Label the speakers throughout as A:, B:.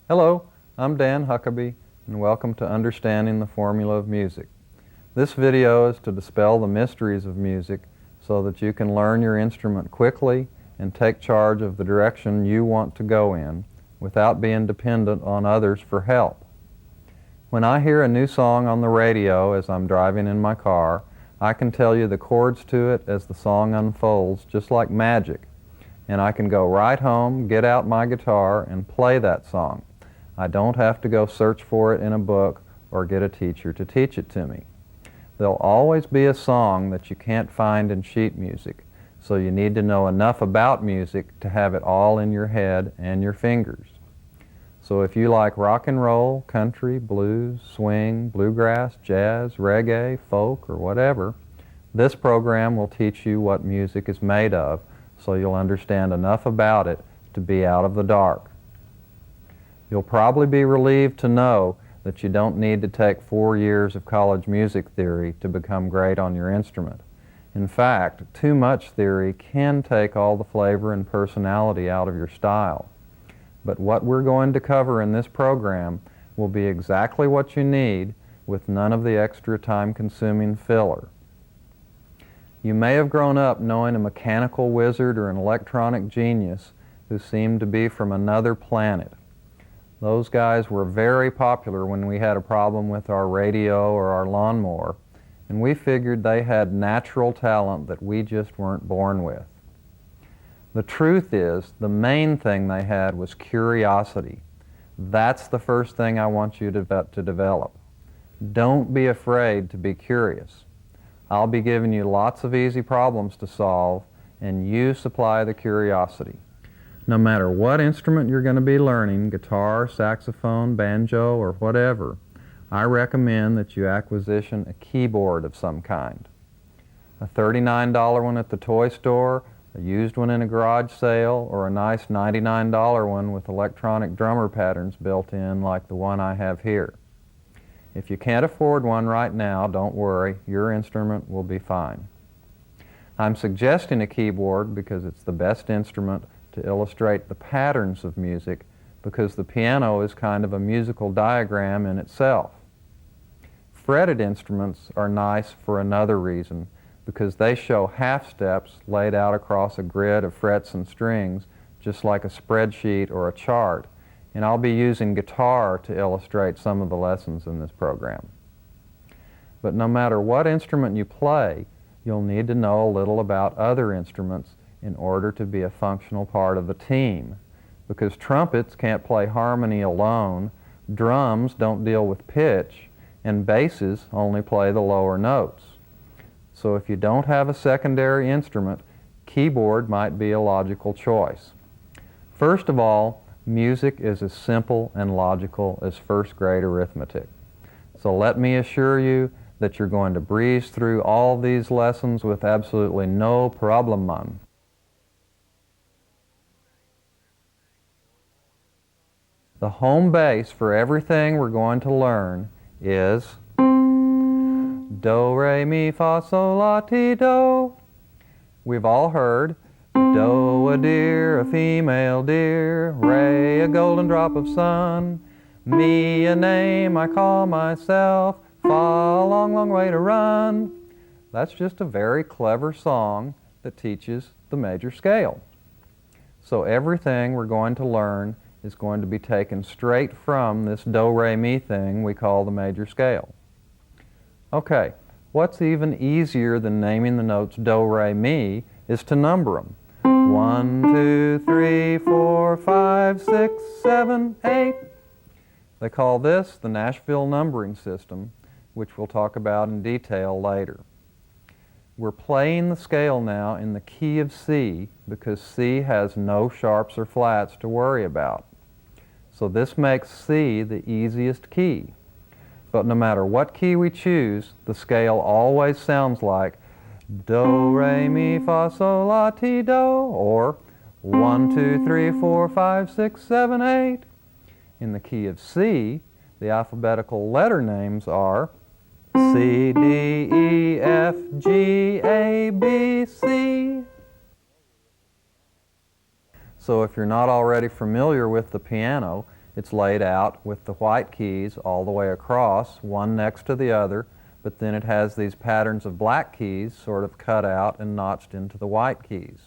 A: Hello, I'm Dan Huckabee, and welcome to Understanding the Formula of Music. This video is to dispel the mysteries of music so that you can learn your instrument quickly and take charge of the direction you want to go in without being dependent on others for help. When I hear a new song on the radio as I'm driving in my car, I can tell you the chords to it as the song unfolds, just like magic, and I can go right home, get out my guitar, and play that song. I don't have to go search for it in a book or get a teacher to teach it to me. There'll always be a song that you can't find in sheet music, so you need to know enough about music to have it all in your head and your fingers. So if you like rock and roll, country, blues, swing, bluegrass, jazz, reggae, folk, or whatever, this program will teach you what music is made of, so you'll understand enough about it to be out of the dark. You'll probably be relieved to know that you don't need to take 4 years of college music theory to become great on your instrument. In fact, too much theory can take all the flavor and personality out of your style. But what we're going to cover in this program will be exactly what you need with none of the extra time-consuming filler. You may have grown up knowing a mechanical wizard or an electronic genius who seemed to be from another planet. Those guys were very popular when we had a problem with our radio or our lawnmower, and we figured they had natural talent that we just weren't born with. The truth is, the main thing they had was curiosity. That's the first thing I want you to develop. Don't be afraid to be curious. I'll be giving you lots of easy problems to solve, and you supply the curiosity. No matter what instrument you're going to be learning, guitar, saxophone, banjo, or whatever, I recommend that you acquisition a keyboard of some kind. A $39 one at the toy store, a used one in a garage sale, or a nice $99 one with electronic drummer patterns built in like the one I have here. If you can't afford one right now, don't worry, your instrument will be fine. I'm suggesting a keyboard because it's the best instrument to illustrate the patterns of music, because the piano is kind of a musical diagram in itself. Fretted instruments are nice for another reason, because they show half steps laid out across a grid of frets and strings, just like a spreadsheet or a chart, and I'll be using guitar to illustrate some of the lessons in this program. But no matter what instrument you play, you'll need to know a little about other instruments in order to be a functional part of the team, because trumpets can't play harmony alone, drums don't deal with pitch, and basses only play the lower notes. So if you don't have a secondary instrument, keyboard might be a logical choice. First of all, music is as simple and logical as first-grade arithmetic. So let me assure you that you're going to breeze through all these lessons with absolutely no problem. The home base for everything we're going to learn is do, re, mi, fa, sol, la, ti, do. We've all heard do, a deer, a female deer, re, a golden drop of sun, mi, a name I call myself, fa, a long, long way to run. That's just a very clever song that teaches the major scale. So everything we're going to learn is going to be taken straight from this do, re, mi thing we call the major scale. Okay, what's even easier than naming the notes do, re, mi is to number them. 1, 2, 3, 4, 5, 6, 7, 8. They call this the Nashville numbering system, which we'll talk about in detail later. We're playing the scale now in the key of C because C has no sharps or flats to worry about. So this makes C the easiest key. But no matter what key we choose, the scale always sounds like Do, Re, Mi, Fa, Sol, La, Ti, Do, or 1, 2, 3, 4, 5, 6, 7, 8. In the key of C, the alphabetical letter names are C, D, E, F, G, A, B, C. So if you're not already familiar with the piano, it's laid out with the white keys all the way across, one next to the other, but then it has these patterns of black keys sort of cut out and notched into the white keys.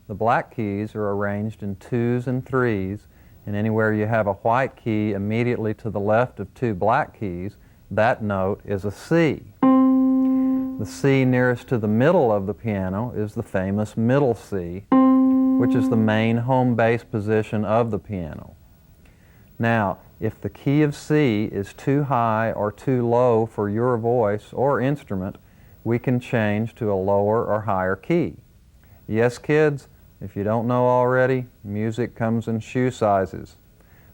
A: The black keys are arranged in 2s and 3s, and anywhere you have a white key immediately to the left of 2 black keys, that note is a C. The C nearest to the middle of the piano is the famous middle C, which is the main home bass position of the piano. Now, if the key of C is too high or too low for your voice or instrument, we can change to a lower or higher key. Yes, kids, if you don't know already, music comes in shoe sizes.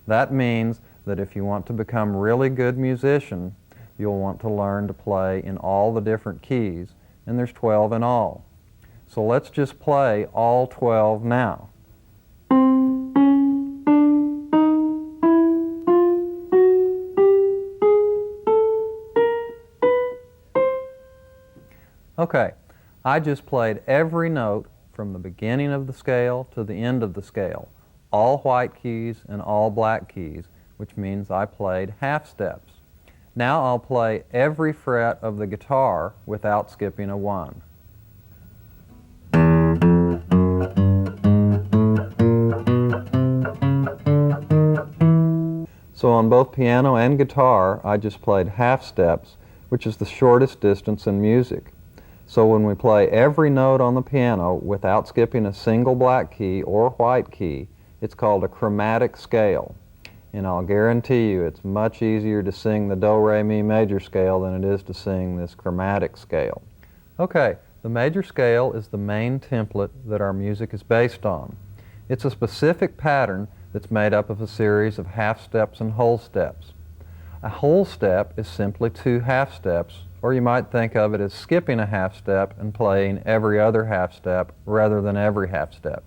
A: That means that if you want to become a really good musician, you'll want to learn to play in all the different keys, and there's 12 in all. So let's just play all 12 now. Okay, I just played every note from the beginning of the scale to the end of the scale, all white keys and all black keys, which means I played half steps. Now I'll play every fret of the guitar without skipping a 1. So on both piano and guitar, I just played half steps, which is the shortest distance in music. So when we play every note on the piano without skipping a single black key or white key, it's called a chromatic scale. And I'll guarantee you it's much easier to sing the Do, Re, Mi major scale than it is to sing this chromatic scale. Okay, the major scale is the main template that our music is based on. It's a specific pattern that's made up of a series of half steps and whole steps. A whole step is simply 2 half steps, or you might think of it as skipping a half step and playing every other half step rather than every half step.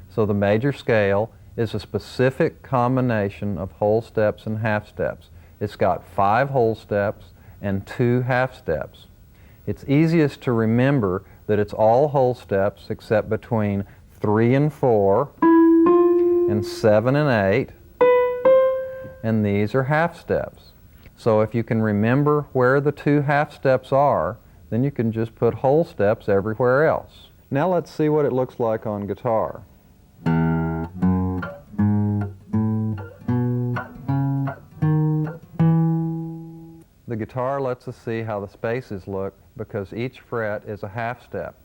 A: So the major scale is a specific combination of whole steps and half steps. It's got 5 whole steps and 2 half steps. It's easiest to remember that it's all whole steps except between 3 and 4 and 7 and 8, and these are half steps. So if you can remember where the 2 half steps are, then you can just put whole steps everywhere else. Now let's see what it looks like on guitar. The guitar lets us see how the spaces look because each fret is a half step.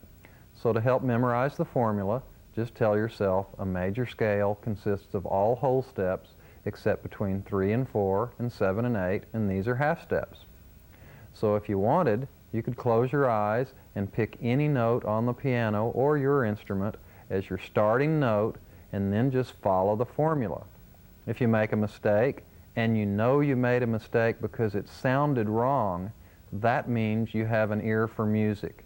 A: So to help memorize the formula, just tell yourself a major scale consists of all whole steps except between 3 and 4 and 7 and 8, and these are half steps. So if you wanted, you could close your eyes and pick any note on the piano or your instrument as your starting note and then just follow the formula. If you make a mistake, and you know you made a mistake because it sounded wrong, that means you have an ear for music.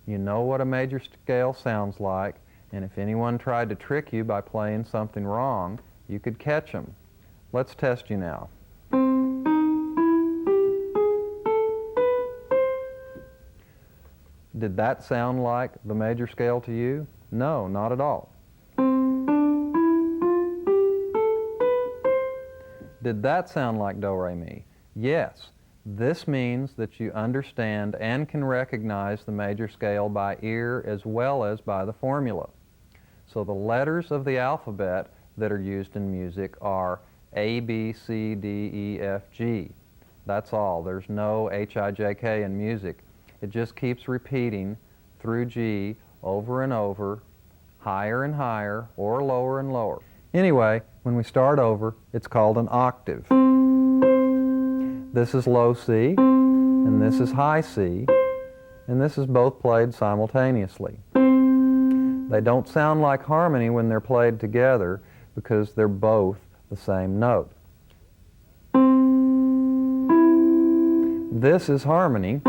A: You know what a major scale sounds like, and if anyone tried to trick you by playing something wrong, you could catch them. Let's test you now. Did that sound like the major scale to you? No, not at all. Did that sound like Do, Re, Mi? Yes. This means that you understand and can recognize the major scale by ear as well as by the formula. So the letters of the alphabet that are used in music are A, B, C, D, E, F, G. That's all. There's no H, I, J, K in music. It just keeps repeating through G over and over, higher and higher, or lower and lower. Anyway, when we start over, it's called an octave. This is low C, and this is high C, and this is both played simultaneously. They don't sound like harmony when they're played together because they're both the same note. This is harmony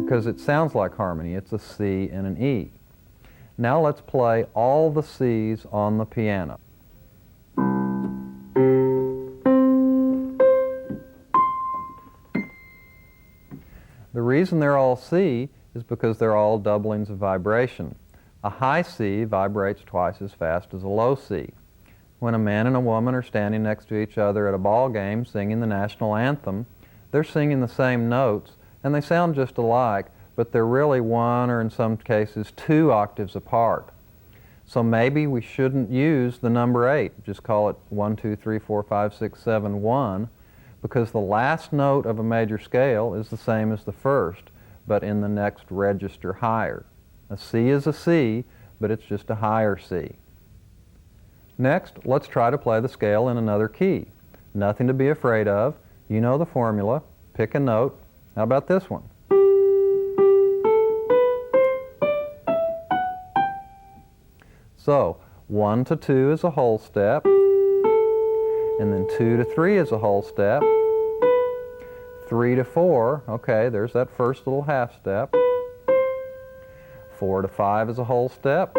A: because it sounds like harmony. It's a C and an E. Now let's play all the C's on the piano. The reason they're all C is because they're all doublings of vibration. A high C vibrates twice as fast as a low C. When a man and a woman are standing next to each other at a ball game singing the national anthem, they're singing the same notes and they sound just alike, but they're really one or in some cases 2 octaves apart. So maybe we shouldn't use the number 8, just call it 1, 2, 3, 4, 5, 6, 7, 1, because the last note of a major scale is the same as the first, but in the next register higher. A C is a C, but it's just a higher C. Next, let's try to play the scale in another key. Nothing to be afraid of. You know the formula. Pick a note. How about this one? So, 1 to 2 is a whole step, and then 2 to 3 is a whole step, 3 to 4, okay, there's that first little half step, 4 to 5 is a whole step,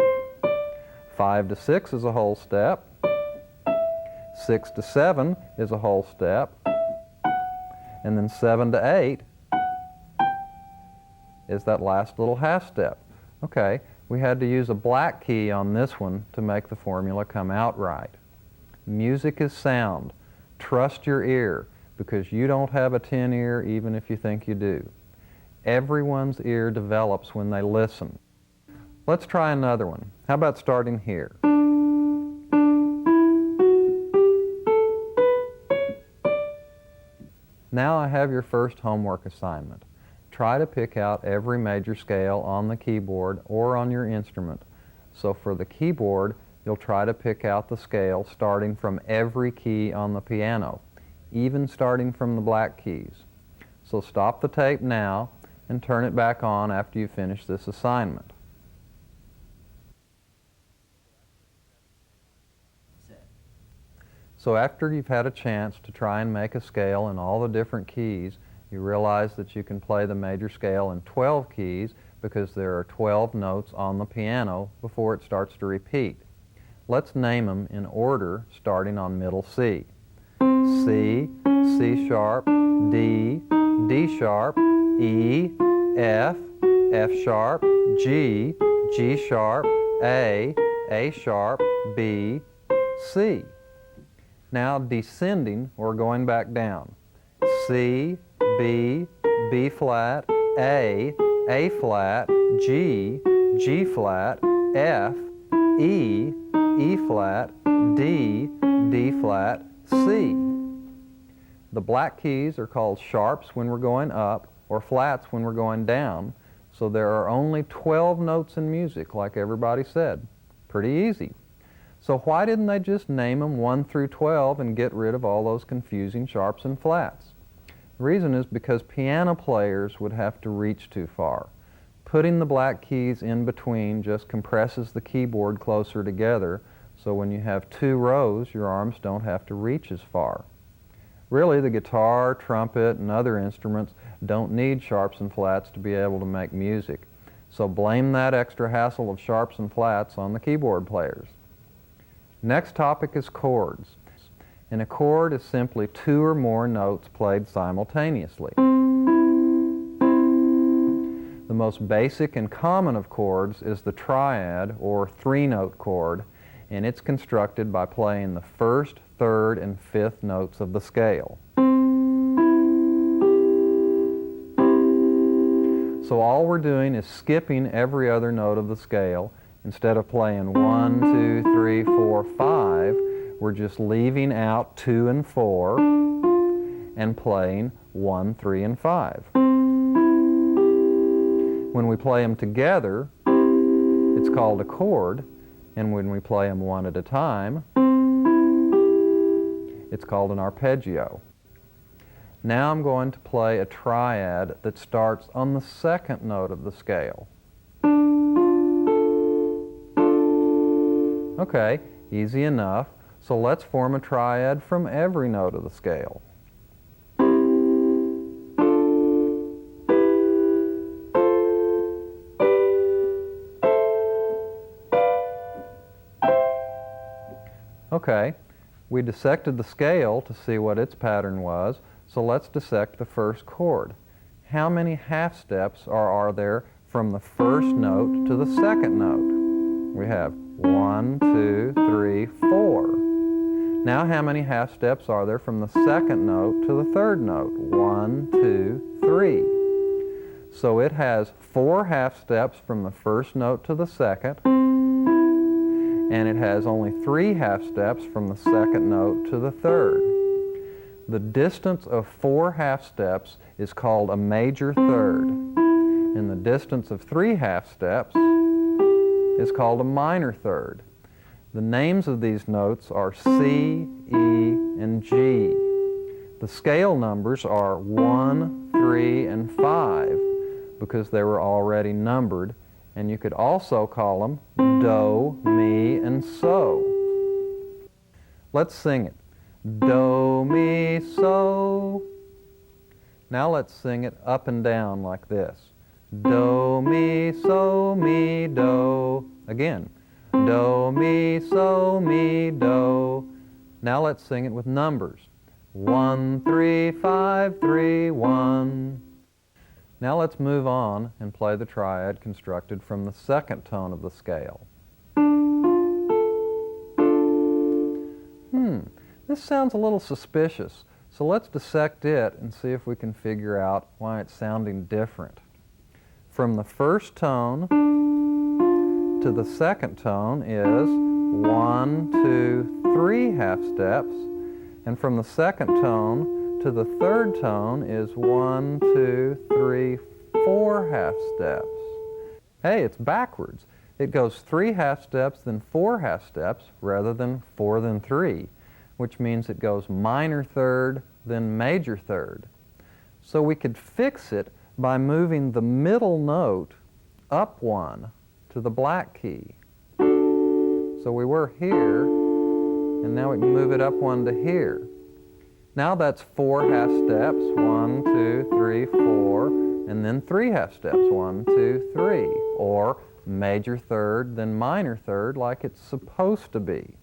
A: 5 to 6 is a whole step, 6 to 7 is a whole step, and then 7 to 8 is that last little half step. Okay, we had to use a black key on this one to make the formula come out right. Music is sound. Trust your ear, because you don't have a tin ear even if you think you do. Everyone's ear develops when they listen. Let's try another one. How about starting here? Now I have your first homework assignment. Try to pick out every major scale on the keyboard or on your instrument. So for the keyboard, you'll try to pick out the scale starting from every key on the piano, even starting from the black keys. So stop the tape now and turn it back on after you finish this assignment. So after you've had a chance to try and make a scale in all the different keys, you realize that you can play the major scale in 12 keys because there are 12 notes on the piano before it starts to repeat. Let's name them in order starting on middle C. C, C sharp, D, D sharp, E, F, F sharp, G, G sharp, A sharp, B, C. Now descending, or going back down. C, B, B flat, A flat, G, G flat, F, E flat, D, D flat, C. The black keys are called sharps when we're going up or flats when we're going down, so there are only 12 notes in music, like everybody said. Pretty easy. So why didn't they just name them 1 through 12 and get rid of all those confusing sharps and flats? The reason is because piano players would have to reach too far. Putting the black keys in between just compresses the keyboard closer together, so when you have 2 rows, your arms don't have to reach as far. Really, the guitar, trumpet, and other instruments don't need sharps and flats to be able to make music. So blame that extra hassle of sharps and flats on the keyboard players. Next topic is chords. And a chord is simply 2 or more notes played simultaneously. The most basic and common of chords is the triad, or 3-note chord, and it's constructed by playing the first, third, and fifth notes of the scale. So all we're doing is skipping every other note of the scale. Instead of playing 1, 2, 3, 4, 5, we're just leaving out 2 and 4 and playing 1, 3, and 5. When we play them together, it's called a chord, and when we play them one at a time, it's called an arpeggio. Now I'm going to play a triad that starts on the second note of the scale. Okay, easy enough. So let's form a triad from every note of the scale. Okay, we dissected the scale to see what its pattern was, so let's dissect the first chord. How many half steps are there from the first note to the second note? We have 1, 2, 3, 4. Now how many half steps are there from the second note to the third note? 1, 2, 3. So it has 4 half steps from the first note to the second, and it has only 3 half steps from the second note to the third. The distance of 4 half steps is called a major third, and the distance of 3 half steps is called a minor third. The names of these notes are C, E, and G. The scale numbers are 1, 3, and 5 because they were already numbered, and you could also call them Do, Mi, and So. Let's sing it. Do, Mi, So. Now let's sing it up and down like this. Do, mi, so, mi, do. Again. Do, mi, so, mi, do. Now let's sing it with numbers. 1, 3, 5, 3, 1. Now let's move on and play the triad constructed from the second tone of the scale. This sounds a little suspicious, so let's dissect it and see if we can figure out why it's sounding different. From the first tone to the second tone is 1, 2, 3 half steps, and from the second tone to the third tone is 1, 2, 3, 4 half steps. Hey, it's backwards. It goes 3 half steps, then 4 half steps, rather than 4 then 3, which means it goes minor third, then major third. So we could fix it by moving the middle note up 1 to the black key. So we were here, and now we can move it up 1 to here. Now that's 4 half steps, 1, 2, 3, 4, and then 3 half steps, 1, 2, 3, or major third, then minor third, like it's supposed to be.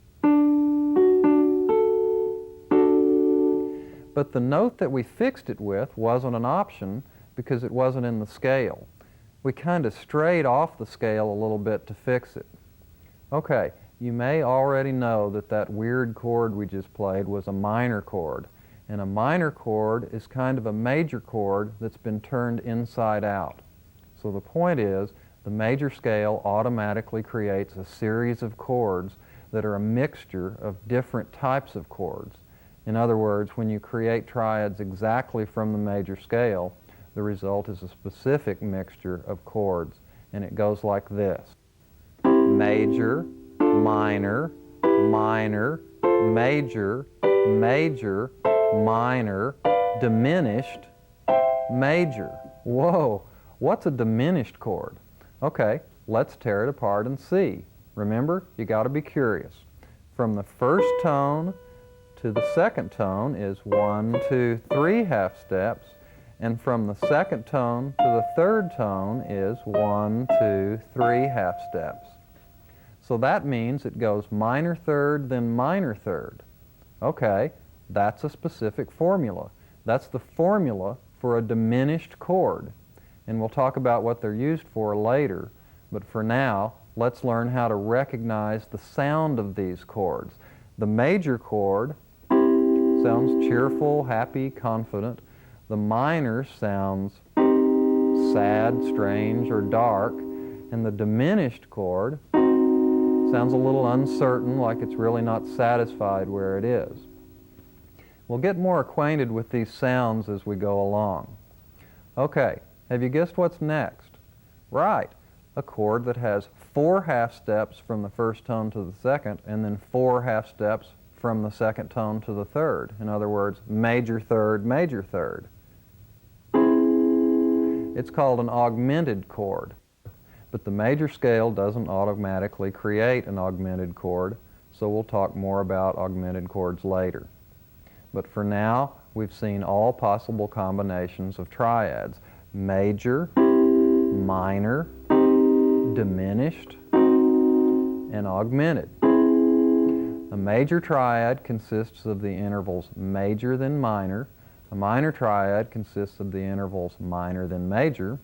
A: But the note that we fixed it with wasn't an option because it wasn't in the scale. We kind of strayed off the scale a little bit to fix it. Okay, you may already know that that weird chord we just played was a minor chord. And a minor chord is kind of a major chord that's been turned inside out. So the point is, the major scale automatically creates a series of chords that are a mixture of different types of chords. In other words, when you create triads exactly from the major scale, the result is a specific mixture of chords, and it goes like this. Major, minor, minor, major, major, minor, diminished, major. Whoa, what's a diminished chord? Okay, let's tear it apart and see. Remember, you got to be curious. From the first tone to the second tone is 1, 2, 3 half steps, and from the second tone to the third tone is 1, 2, 3 half steps. So that means it goes minor third, then minor third. Okay, that's a specific formula. That's the formula for a diminished chord. And we'll talk about what they're used for later, but for now, let's learn how to recognize the sound of these chords. The major chord sounds cheerful, happy, confident. The minor sounds sad, strange, or dark. And the diminished chord sounds a little uncertain, like it's really not satisfied where it is. We'll get more acquainted with these sounds as we go along. Okay, have you guessed what's next? Right, a chord that has 4 half steps from the first tone to the second, and then 4 half steps from the second tone to the third. In other words, major third, major third. It's called an augmented chord. But the major scale doesn't automatically create an augmented chord, so we'll talk more about augmented chords later. But for now, we've seen all possible combinations of triads: major, minor, diminished, and augmented. A major triad consists of the intervals major then minor. A minor triad consists of the intervals minor then major.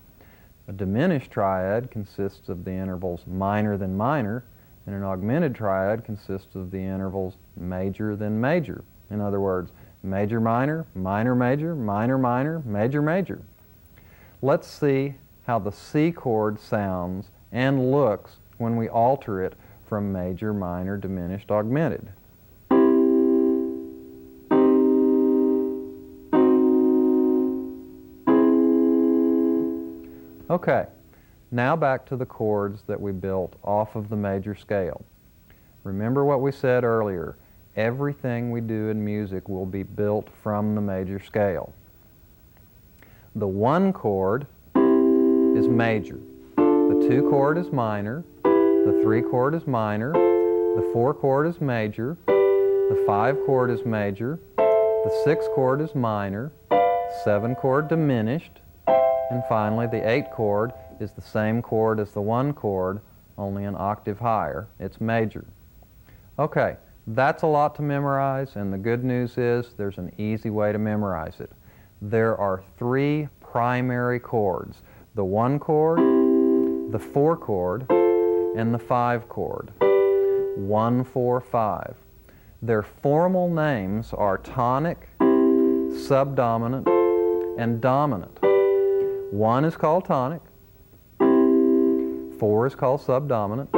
A: A diminished triad consists of the intervals minor then minor, and an augmented triad consists of the intervals major then major. In other words, major minor, minor major, minor minor, major major. Let's see how the C chord sounds and looks when we alter it from major, minor, diminished, augmented. Okay, now back to the chords that we built off of the major scale. Remember what we said earlier. Everything we do in music will be built from the major scale. The 1 chord is major. The 2 chord is minor. The 3 chord is minor. The 4 chord is major. The 5 chord is major. The 6 chord is minor. 7 chord diminished. And finally, the 8 chord is the same chord as the 1 chord, only an octave higher. It's major. Okay, that's a lot to memorize, and the good news is there's an easy way to memorize it. There are 3 primary chords: the 1 chord, the 4 chord, and the 5 chord. 1, 4, 5. Their formal names are tonic, subdominant, and dominant. 1 is called tonic, 4 is called subdominant,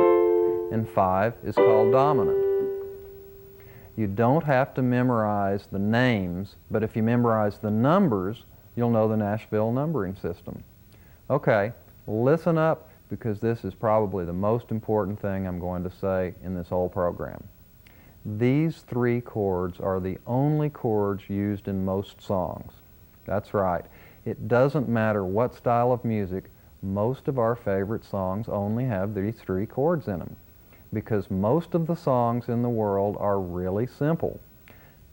A: and 5 is called dominant. You don't have to memorize the names, but if you memorize the numbers, you'll know the Nashville numbering system. Okay, listen up, because this is probably the most important thing I'm going to say in this whole program. These 3 chords are the only chords used in most songs. That's right. It doesn't matter what style of music, most of our favorite songs only have these 3 chords in them, because most of the songs in the world are really simple.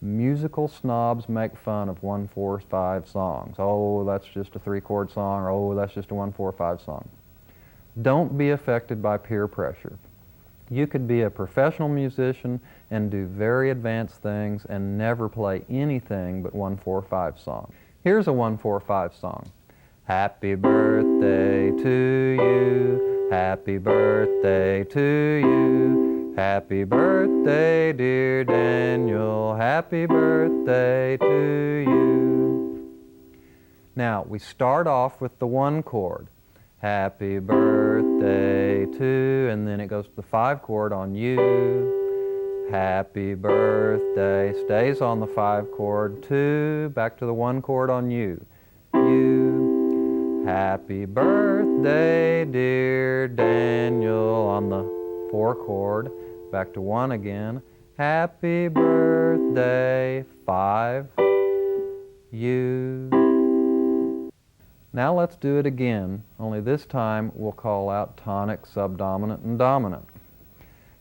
A: Musical snobs make fun of 1, 4, 5 songs. Oh, that's just a 3-chord song, or oh, that's just a 1, 4, 5 song. Don't be affected by peer pressure. You could be a professional musician and do very advanced things and never play anything but 1, 4, 5 songs. Here's a 1, 4, 5 song. Happy birthday to you, happy birthday to you, happy birthday dear Daniel, happy birthday to you. Now, we start off with the 1 chord. Happy birthday to, and then it goes to the 5 chord on you. Happy birthday, stays on the 5 chord, to, back to the 1 chord on you. You. Happy birthday, dear Daniel, on the 4 chord, back to 1 again. Happy birthday, 5, you. Now let's do it again, only this time we'll call out tonic, subdominant, and dominant.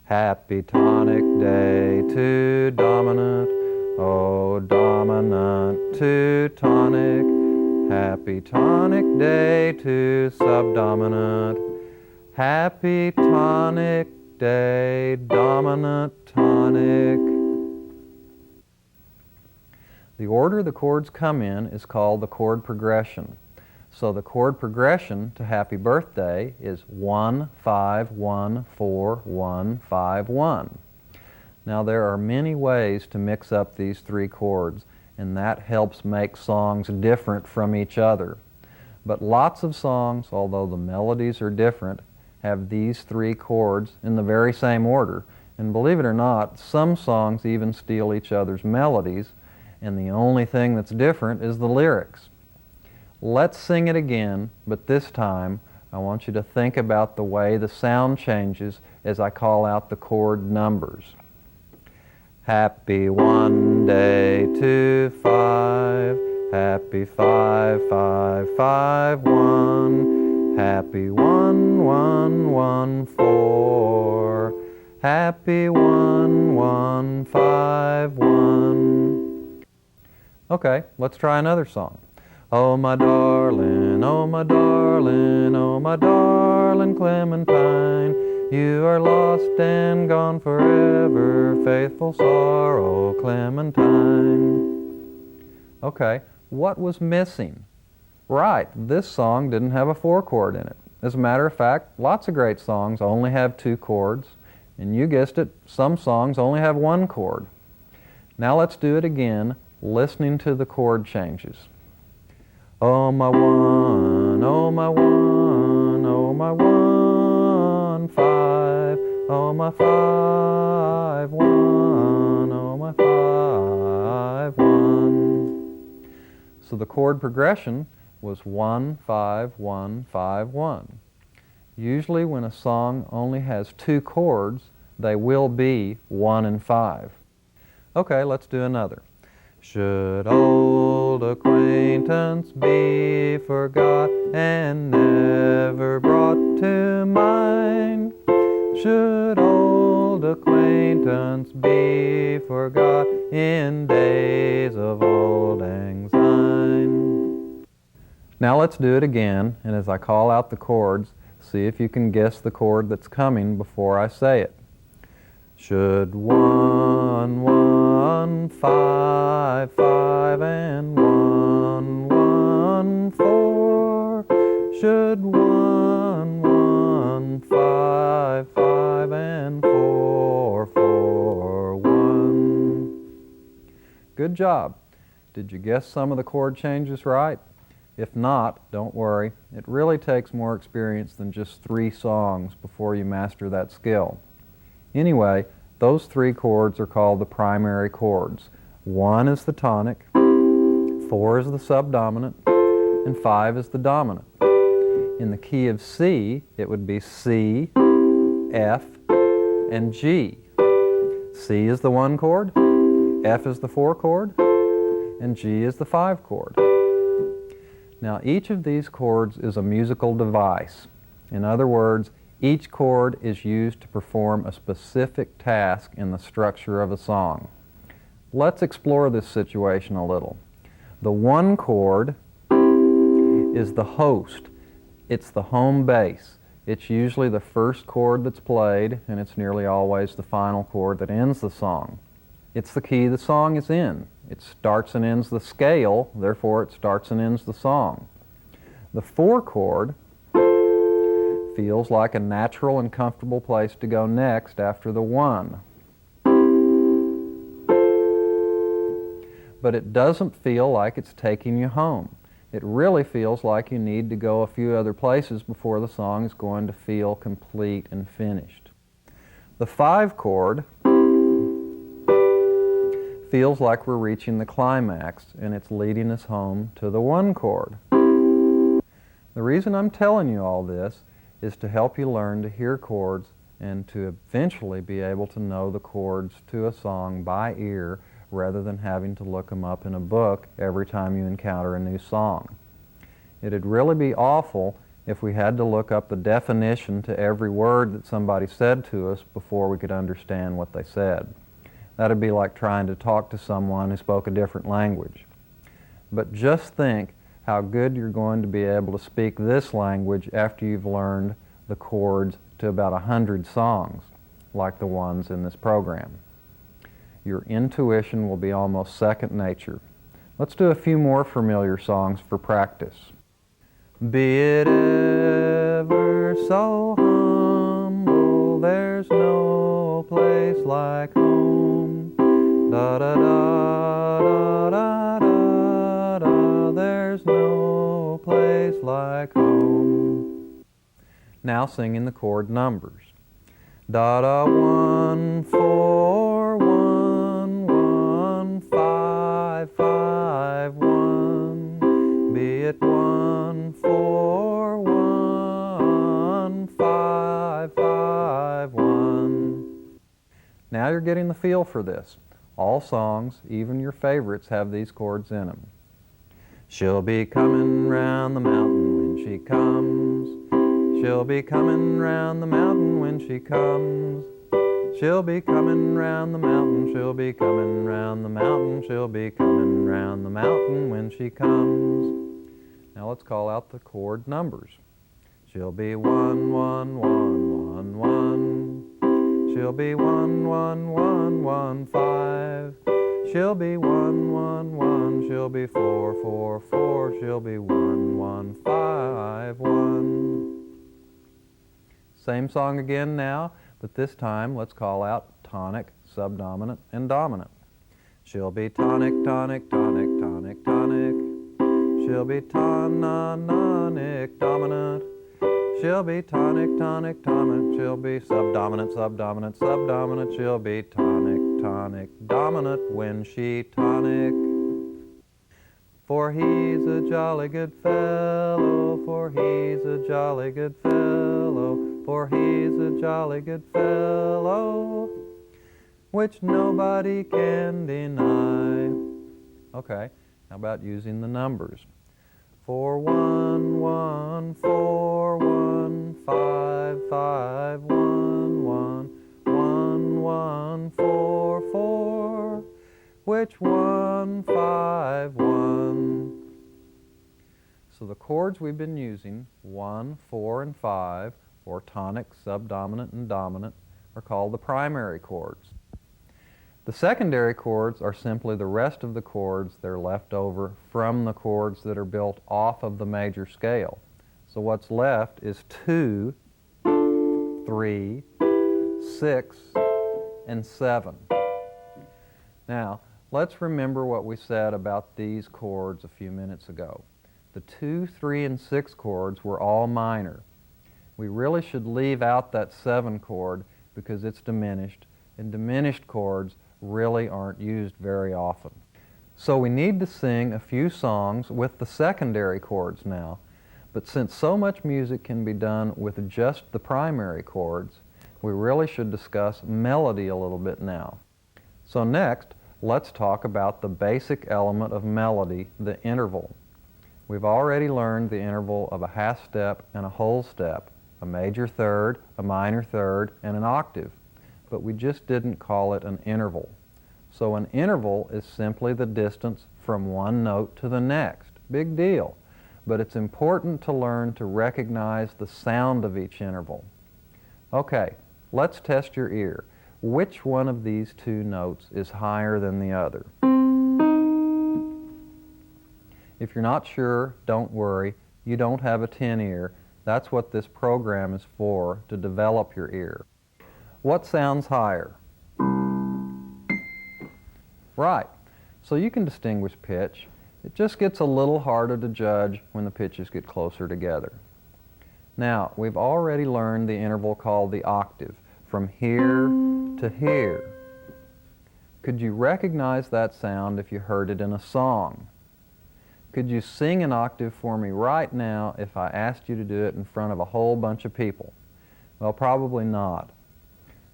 A: Happy tonic day to dominant, oh dominant to tonic. Happy tonic day to subdominant. Happy tonic day, dominant tonic. The order the chords come in is called the chord progression. So the chord progression to Happy Birthday is 1, 5, 1, 4, 1, 5, 1. Now there are many ways to mix up these 3 chords, and that helps make songs different from each other. But lots of songs, although the melodies are different, have these 3 chords in the very same order. And believe it or not, some songs even steal each other's melodies, and the only thing that's different is the lyrics. Let's sing it again, but this time I want you to think about the way the sound changes as I call out the chord numbers. Happy 1 day to 5. Happy 5, 5, 5, 1. Happy 1, 1, 1, 4. Happy 1, 1, 5, 1. Okay, let's try another song. Oh my darling, oh my darling, oh my darling Clementine, you are lost and gone forever, faithful sorrow Clementine. Okay, what was missing? Right, this song didn't have a 4-chord in it. As a matter of fact, lots of great songs only have 2 chords, and you guessed it, some songs only have 1 chord. Now let's do it again, listening to the chord changes. Oh my 1, oh my 1, oh my 1, 5, oh my 5, 1, oh my 5, 1. So the chord progression was 1, 5, 1, 5, 1. Usually when a song only has 2 chords, they will be 1 and 5. Okay, let's do another. Should old acquaintance be forgot and never brought to mind? Should old acquaintance be forgot in days of old lang syne? Now let's do it again, and as I call out the chords, see if you can guess the chord that's coming before I say it. Should 1, 1, 5, 5, and 1, 1, 4. Should 1, 1, 5, 5, and 4, 4, 1. Good job. Did you guess some of the chord changes right? If not, don't worry. It really takes more experience than just 3 songs before you master that skill. Anyway, those 3 chords are called the primary chords. 1 is the tonic, 4 is the subdominant, and 5 is the dominant. In the key of C, it would be C, F, and G. C is the 1 chord, F is the 4 chord, and G is the 5 chord. Now each of these chords is a musical device. In other words, each chord is used to perform a specific task in the structure of a song. Let's explore this situation a little. The 1 chord is the host. It's the home base. It's usually the first chord that's played, and it's nearly always the final chord that ends the song. It's the key the song is in. It starts and ends the scale, therefore it starts and ends the song. The 4 chord feels like a natural and comfortable place to go next after the 1. But it doesn't feel like it's taking you home. It really feels like you need to go a few other places before the song is going to feel complete and finished. The 5 chord feels like we're reaching the climax, and it's leading us home to the 1 chord. The reason I'm telling you all this is to help you learn to hear chords and to eventually be able to know the chords to a song by ear rather than having to look them up in a book every time you encounter a new song. It'd really be awful if we had to look up the definition to every word that somebody said to us before we could understand what they said. That'd be like trying to talk to someone who spoke a different language. But just think how good you're going to be able to speak this language after you've learned the chords to about 100 songs, like the ones in this program. Your intuition will be almost second nature. Let's do a few more familiar songs for practice. Be it ever so humble, there's no place like home. Da da da da da da da, there's no place like home. Now sing in the chord numbers. Da da 1 4 1 1 5 5 1. Be it 1 4 1 5 5 1. Now you're getting the feel for this. All songs, even your favorites, have these chords in them. She'll be coming round the mountain when she comes. She'll be coming round the mountain when she comes. She'll be coming round the mountain, she'll be coming round the mountain, she'll be coming round the mountain when she comes. Now let's call out the chord numbers. She'll be 1, 1, 1, 1, 1. She'll be 1, 1, 1, 1, 5. She'll be 1, 1, 1. She'll be 4, 4, 4. She'll be 1, 1, 5, 1. Same song again now, but this time let's call out tonic, subdominant, and dominant. She'll be tonic, tonic, tonic, tonic, tonic. She'll be tonic, dominant. She'll be tonic, tonic, tonic. She'll be subdominant, subdominant, subdominant. She'll be tonic, tonic, dominant when she tonic. For he's a jolly good fellow, for he's a jolly good fellow, for he's a jolly good fellow, which nobody can deny. Okay, how about using the numbers? 4, 1, 1, 4, 1, 5, 5, 1, 1, 1, 1, 4, 4, which 1, 5, 1. So the chords we've been using, 1, 4, and 5, or tonic, subdominant, and dominant, are called the primary chords. The secondary chords are simply the rest of the chords that are left over from the chords that are built off of the major scale. So what's left is 2, 3, 6, and 7. Now, let's remember what we said about these chords a few minutes ago. The 2, 3, and 6 chords were all minor. We really should leave out that 7 chord because it's diminished, and diminished chords really aren't used very often. So we need to sing a few songs with the secondary chords now, but since so much music can be done with just the primary chords, we really should discuss melody a little bit now. So next, let's talk about the basic element of melody, the interval. We've already learned the interval of a half step and a whole step, a major third, a minor third, and an octave. But we just didn't call it an interval. So an interval is simply the distance from one note to the next. Big deal. But it's important to learn to recognize the sound of each interval. Okay, let's test your ear. Which one of these two notes is higher than the other? If you're not sure, don't worry. You don't have a tin ear. That's what this program is for, to develop your ear. What sounds higher? Right. So you can distinguish pitch. It just gets a little harder to judge when the pitches get closer together. Now, we've already learned the interval called the octave, from here to here. Could you recognize that sound if you heard it in a song? Could you sing an octave for me right now if I asked you to do it in front of a whole bunch of people? Well, probably not.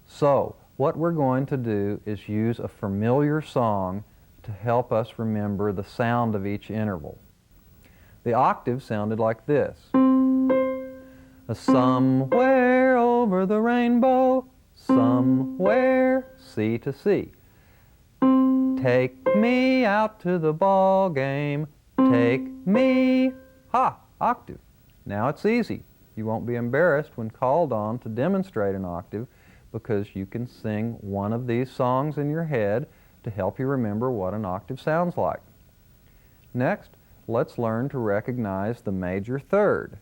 A: So, what we're going to do is use a familiar song to help us remember the sound of each interval. The octave sounded like this. Somewhere over the rainbow, somewhere, C to C. Take me out to the ball game, take me, ha, octave. Now it's easy. You won't be embarrassed when called on to demonstrate an octave, because you can sing one of these songs in your head to help you remember what an octave sounds like. Next, let's learn to recognize the major third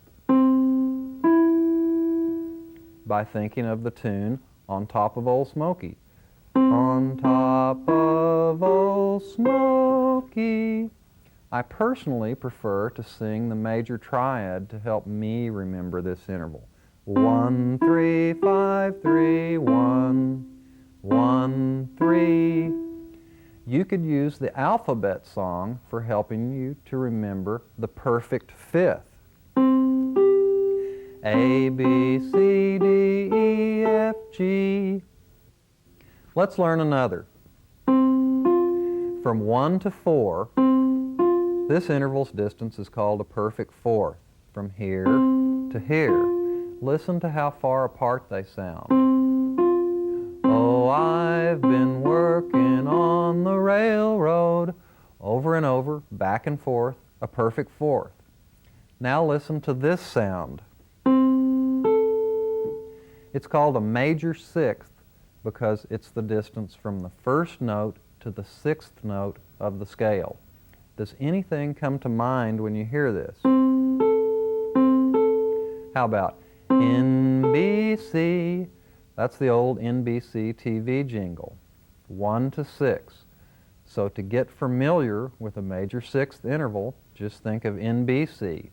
A: by thinking of the tune On Top of Old Smoky. On top of Old Smoky. I personally prefer to sing the major triad to help me remember this interval. 1, 3, 5, 3, 1, 1, 3. You could use the alphabet song for helping you to remember the perfect fifth. A, B, C, D, E, F, G. Let's learn another. From 1 to 4, this interval's distance is called a perfect fourth, from here to here. Listen to how far apart they sound. Oh, I've been working on the railroad. Over and over, back and forth, a perfect fourth. Now listen to this sound. It's called a major sixth because it's the distance from the first note to the sixth note of the scale. Does anything come to mind when you hear this? How about NBC? That's the old NBC TV jingle. 1 to 6. So to get familiar with a major sixth interval, just think of NBC.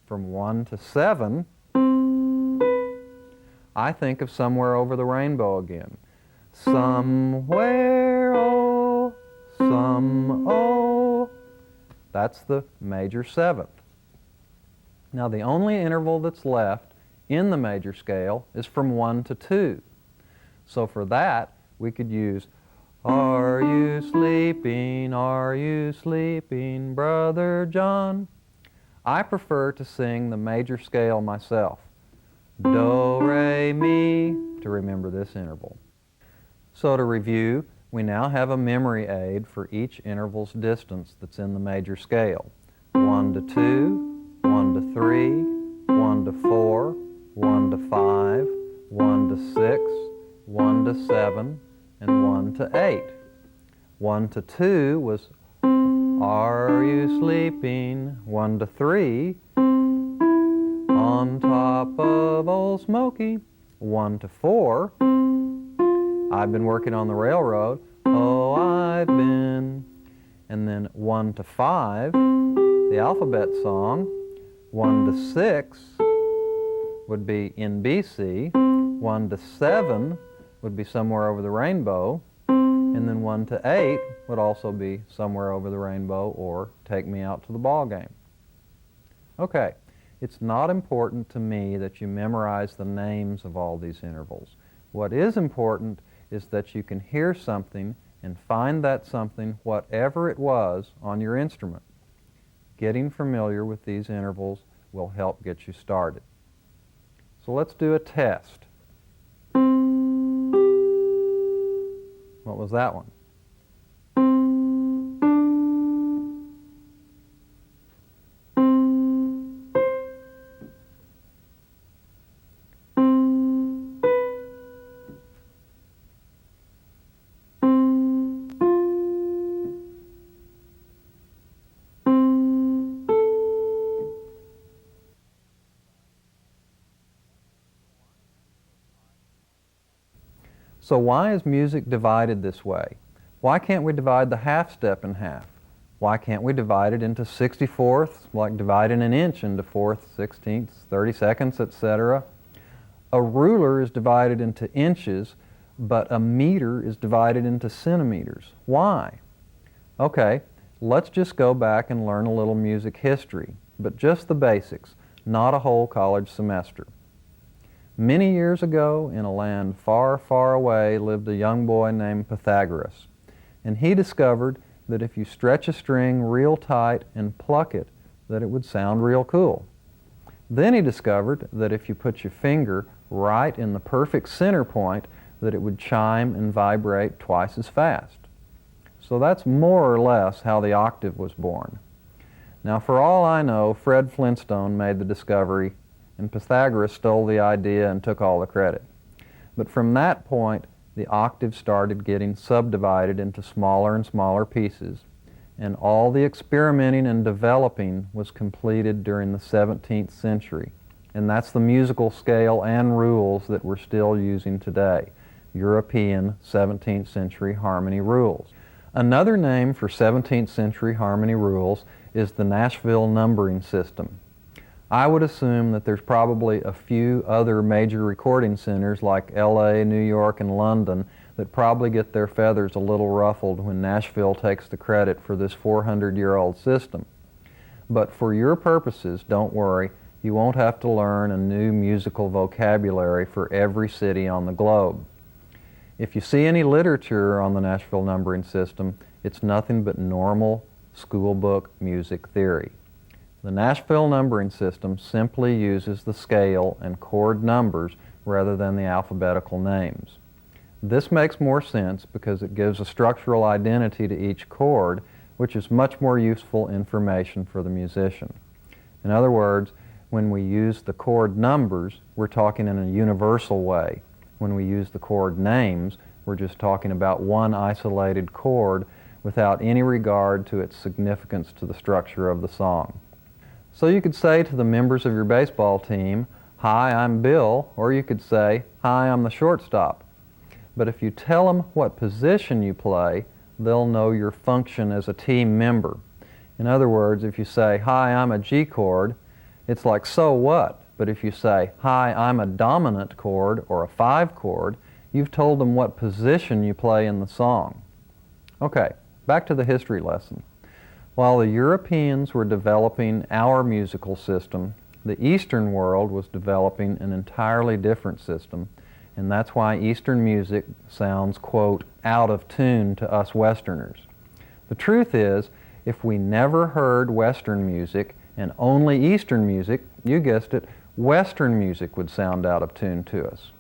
A: From 1 to 7, I think of Somewhere Over the Rainbow again. Somewhere, oh, oh. That's the major seventh. Now the only interval that's left in the major scale is from 1 to 2. So for that, we could use Are you sleeping, Brother John? I prefer to sing the major scale myself. Do, re, mi, to remember this interval. So to review, we now have a memory aid for each interval's distance that's in the major scale. 1 to 2, 1 to 3, 1 to 4, 1 to 5, 1 to 6, 1 to 7, and 1 to 8. 1 to 2 was Are you sleeping? 1 to 3, On top of Old Smoky. 1 to 4, I've been working on the railroad. Oh, I've been. And then 1 to 5, the alphabet song. 1 to 6 would be NBC. 1 to 7 would be Somewhere Over the Rainbow. And then 1 to 8 would also be Somewhere Over the Rainbow or Take Me Out to the Ball Game. Okay, it's not important to me that you memorize the names of all these intervals. What is important is that you can hear something and find that something, whatever it was, on your instrument. Getting familiar with these intervals will help get you started. So let's do a test. What was that one? So why is music divided this way? Why can't we divide the half step in half? Why can't we divide it into 64ths, like dividing an inch into 4ths, 16ths, 32nds, etc.? A ruler is divided into inches, but a meter is divided into centimeters. Why? Okay, let's just go back and learn a little music history, but just the basics, not a whole college semester. Many years ago, in a land far, far away, lived a young boy named Pythagoras. And he discovered that if you stretch a string real tight and pluck it, that it would sound real cool. Then he discovered that if you put your finger right in the perfect center point, that it would chime and vibrate twice as fast. So that's more or less how the octave was born. Now, for all I know, Fred Flintstone made the discovery and Pythagoras stole the idea and took all the credit. But from that point, the octave started getting subdivided into smaller and smaller pieces, and all the experimenting and developing was completed during the 17th century. And that's the musical scale and rules that we're still using today, European 17th century harmony rules. Another name for 17th century harmony rules is the Nashville numbering system. I would assume that there's probably a few other major recording centers like LA, New York, and London that probably get their feathers a little ruffled when Nashville takes the credit for this 400-year-old system. But for your purposes, don't worry, you won't have to learn a new musical vocabulary for every city on the globe. If you see any literature on the Nashville numbering system, It's nothing but normal school book music theory. The Nashville numbering system simply uses the scale and chord numbers rather than the alphabetical names. This makes more sense because it gives a structural identity to each chord, which is much more useful information for the musician. In other words, when we use the chord numbers, we're talking in a universal way. When we use the chord names, we're just talking about one isolated chord without any regard to its significance to the structure of the song. So you could say to the members of your baseball team, "Hi, I'm Bill," or you could say, "Hi, I'm the shortstop." But if you tell them what position you play, they'll know your function as a team member. In other words, if you say, "Hi, I'm a G chord," it's like, so what? But if you say, "Hi, I'm a dominant chord," or a 5 chord, you've told them what position you play in the song. Okay, back to the history lesson. While the Europeans were developing our musical system, the Eastern world was developing an entirely different system, and that's why Eastern music sounds, quote, out of tune to us Westerners. The truth is, if we never heard Western music and only Eastern music, you guessed it, Western music would sound out of tune to us.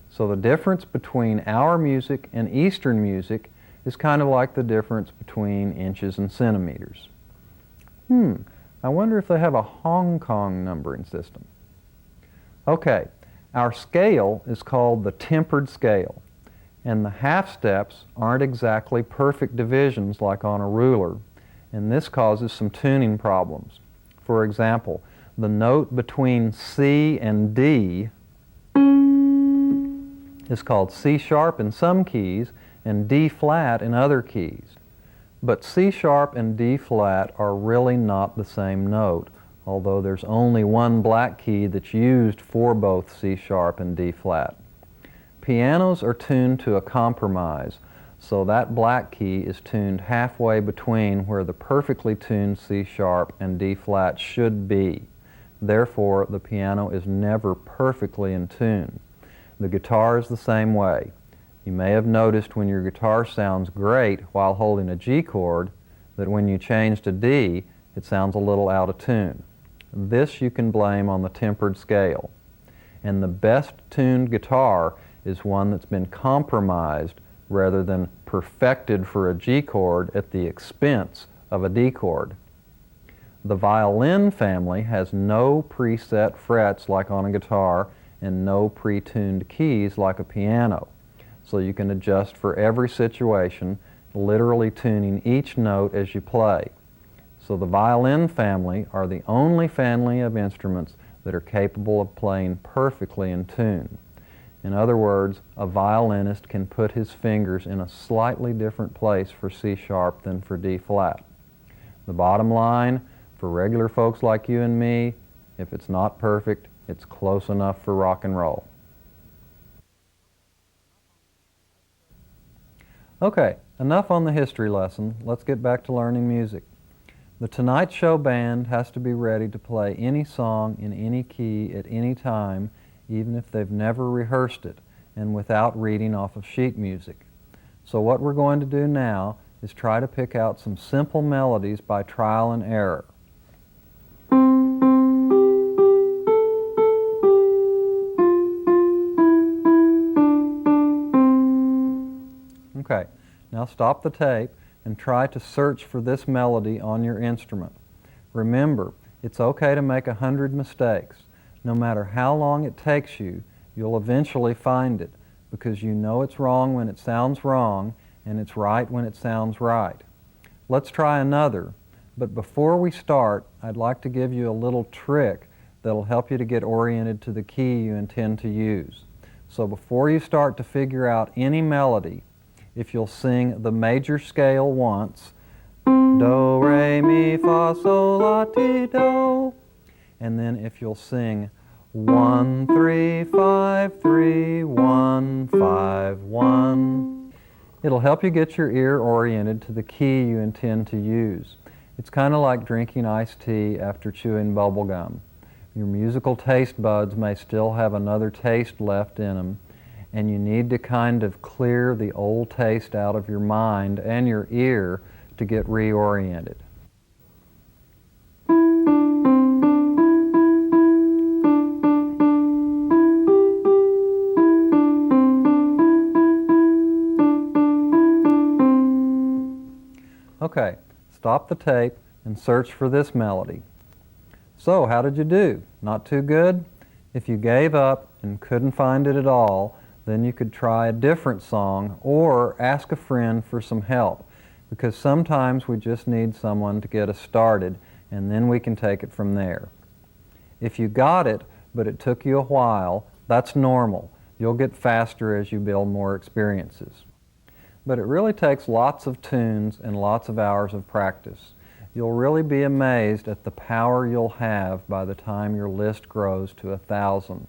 A: So the difference between our music and Eastern music is kind of like the difference between inches and centimeters. I wonder if they have a Hong Kong numbering system. Okay, our scale is called the tempered scale, and the half steps aren't exactly perfect divisions like on a ruler, and this causes some tuning problems. For example, the note between C and D is called C sharp in some keys and D flat in other keys. But C sharp and D flat are really not the same note, although there's only one black key that's used for both C sharp and D flat. Pianos are tuned to a compromise, so that black key is tuned halfway between where the perfectly tuned C sharp and D flat should be. Therefore, the piano is never perfectly in tune. The guitar is the same way. You may have noticed when your guitar sounds great while holding a G chord that when you change to D, it sounds a little out of tune. This you can blame on the tempered scale. And the best tuned guitar is one that's been compromised rather than perfected for a G chord at the expense of a D chord. The violin family has no preset frets like on a guitar and no pre-tuned keys like a piano. So you can adjust for every situation, literally tuning each note as you play. So the violin family are the only family of instruments that are capable of playing perfectly in tune. In other words, a violinist can put his fingers in a slightly different place for C sharp than for D flat. The bottom line, for regular folks like you and me, if it's not perfect, it's close enough for rock and roll. Okay, enough on the history lesson. Let's get back to learning music. The Tonight Show band has to be ready to play any song in any key at any time, even if they've never rehearsed it, and without reading off of sheet music. So what we're going to do now is try to pick out some simple melodies by trial and error. Okay, now stop the tape and try to search for this melody on your instrument. Remember, it's okay to make 100 mistakes. No matter how long it takes you, you'll eventually find it because you know it's wrong when it sounds wrong and it's right when it sounds right. Let's try another, but before we start, I'd like to give you a little trick that'll help you to get oriented to the key you intend to use. So before you start to figure out any melody, if you'll sing the major scale once, do, re, mi, fa, sol, la, ti, do, and then if you'll sing 1, 3, 5, 3, 1, 5, 1, it'll help you get your ear oriented to the key you intend to use. It's kind of like drinking iced tea after chewing bubble gum. Your musical taste buds may still have another taste left in them, and you need to kind of clear the old taste out of your mind and your ear to get reoriented. Okay, stop the tape and search for this melody. So, how did you do? Not too good? If you gave up and couldn't find it at all, then you could try a different song or ask a friend for some help, because sometimes we just need someone to get us started and then we can take it from there. If you got it, but it took you a while, that's normal. You'll get faster as you build more experiences. But it really takes lots of tunes and lots of hours of practice. You'll really be amazed at the power you'll have by the time your list grows to 1,000.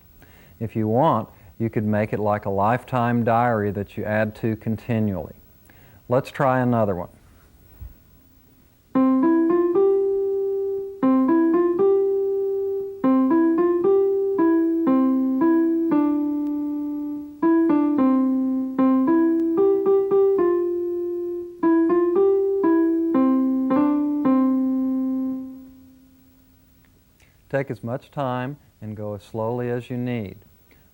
A: If you want, you could make it like a lifetime diary that you add to continually. Let's try another one. Take as much time and go as slowly as you need.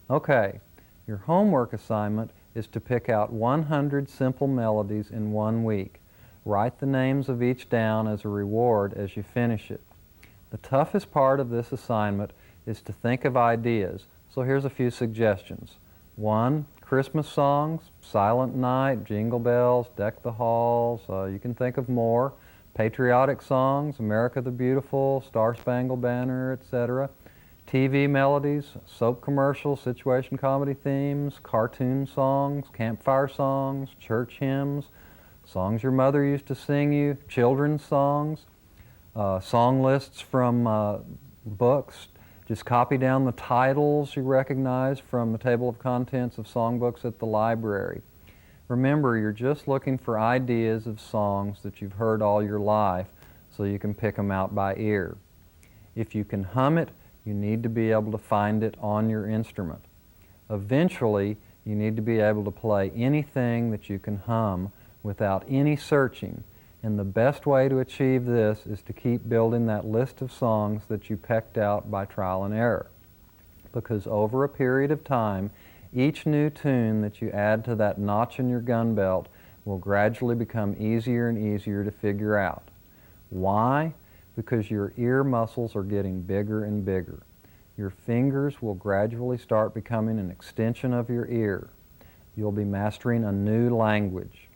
A: Okay, your homework assignment is to pick out 100 simple melodies in 1 week. Write the names of each down as a reward as you finish it. The toughest part of this assignment is to think of ideas, so here's a few suggestions. 1, Christmas songs, Silent Night, Jingle Bells, Deck the Halls, you can think of more. Patriotic songs, America the Beautiful, Star Spangled Banner, etc. TV melodies, soap commercials, situation comedy themes, cartoon songs, campfire songs, church hymns, songs your mother used to sing you, children's songs, song lists from books. Just copy down the titles you recognize from the table of contents of songbooks at the library. Remember, you're just looking for ideas of songs that you've heard all your life so you can pick them out by ear. If you can hum it, you need to be able to find it on your instrument. Eventually, you need to be able to play anything that you can hum without any searching, and the best way to achieve this is to keep building that list of songs that you pecked out by trial and error. Because over a period of time, each new tune that you add to that notch in your gun belt will gradually become easier and easier to figure out. Why? Because your ear muscles are getting bigger and bigger. Your fingers will gradually start becoming an extension of your ear. You'll be mastering a new language.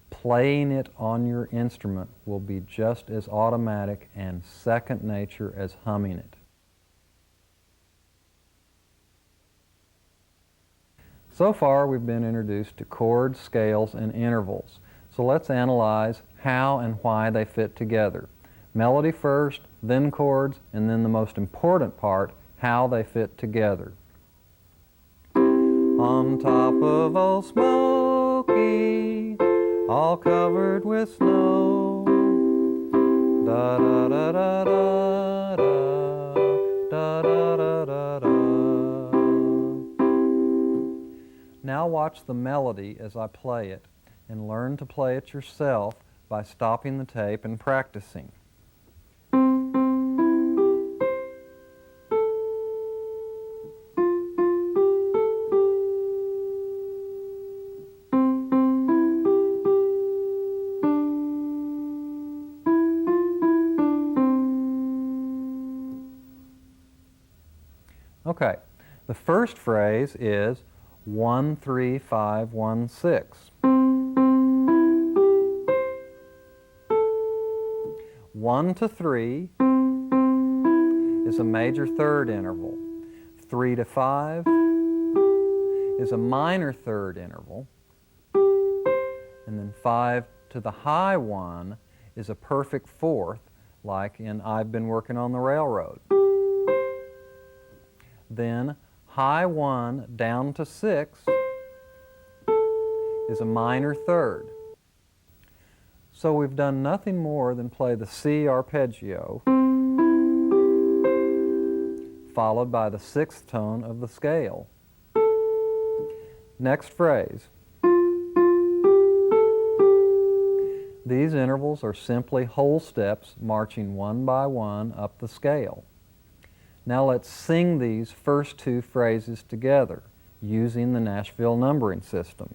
A: Playing it on your instrument will be just as automatic and second nature as humming it. So far, we've been introduced to chords, scales, and intervals. So let's analyze how and why they fit together. Melody first, then chords, and then the most important part, how they fit together. On top of Old Smoky, all covered with snow, da da da da da da da da da da. Now watch the melody as I play it, and learn to play it yourself by stopping the tape and practicing. Okay, the first phrase is 1, 3, 5, 1, 6. 1 to 3 is a major third interval. 3 to 5 is a minor third interval. And then 5 to the high 1 is a perfect fourth, like in I've Been Working on the Railroad. Then high 1 down to 6 is a minor third. So we've done nothing more than play the C arpeggio followed by the sixth tone of the scale. Next phrase. These intervals are simply whole steps marching one by one up the scale. Now let's sing these first two phrases together using the Nashville numbering system.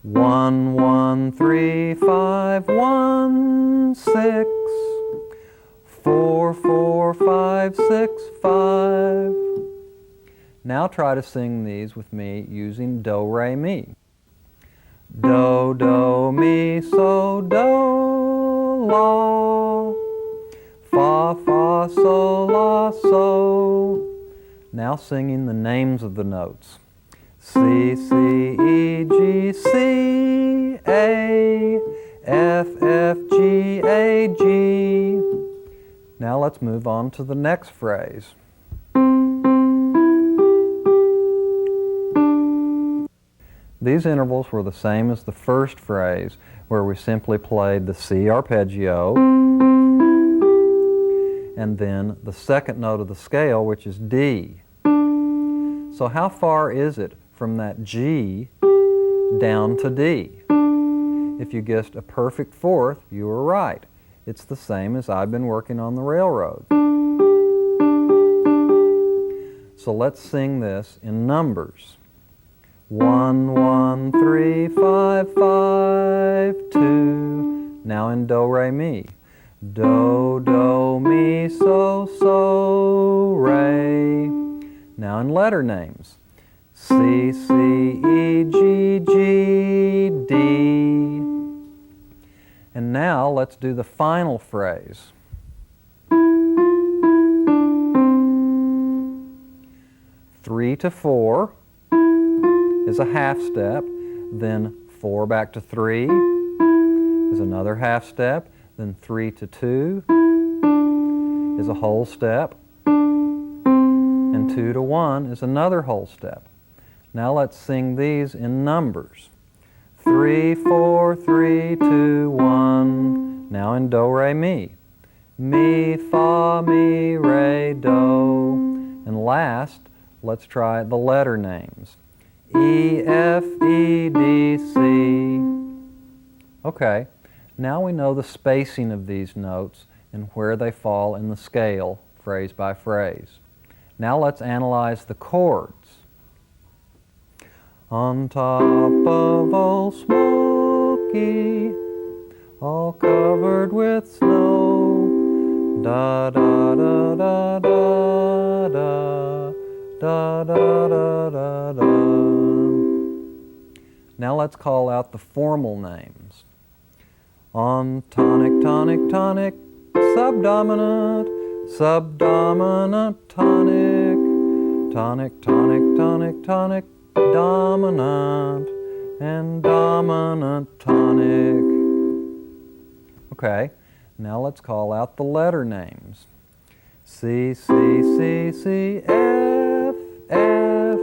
A: 1, 1, 3, 5, 1, 6, 4, 4, 5, 6, 5. Now try to sing these with me using do, re, mi. Do, do, mi, so, do, la. Fa, fa, sol, la, so. Now singing the names of the notes. C, C, E, G, C, A, F, F, G, A, G. Now let's move on to the next phrase. These intervals were the same as the first phrase, where we simply played the C arpeggio and then the second note of the scale, which is D. So how far is it from that G down to D? If you guessed a perfect fourth, you were right. It's the same as I've been working on the railroad. So let's sing this in numbers. 1, 1, 3, 5, 5, 2. Now in do, re, mi. Do, do, mi, so, so, re. Now in letter names. C, C, E, G, G, D. And now let's do the final phrase. Three to 4 is a half step, then 4 back to 3 is another half step, then 3 to 2 is a whole step, and 2 to 1 is another whole step. Now let's sing these in numbers. 3, 4, 3, 2, 1. Now in do, re, mi. Mi, fa, mi, re, do. And last, let's try the letter names. E, F, E, D, C. Okay, now we know the spacing of these notes and where they fall in the scale, phrase by phrase. Now let's analyze the chords. On top of Old Smoky, all covered with snow, da da da da da da da da da da da. Now let's call out the formal names. On tonic, tonic, tonic, subdominant, subdominant, tonic, tonic, tonic, tonic, tonic, dominant, and dominant tonic. Okay, now let's call out the letter names. C, C, C, C, F, F,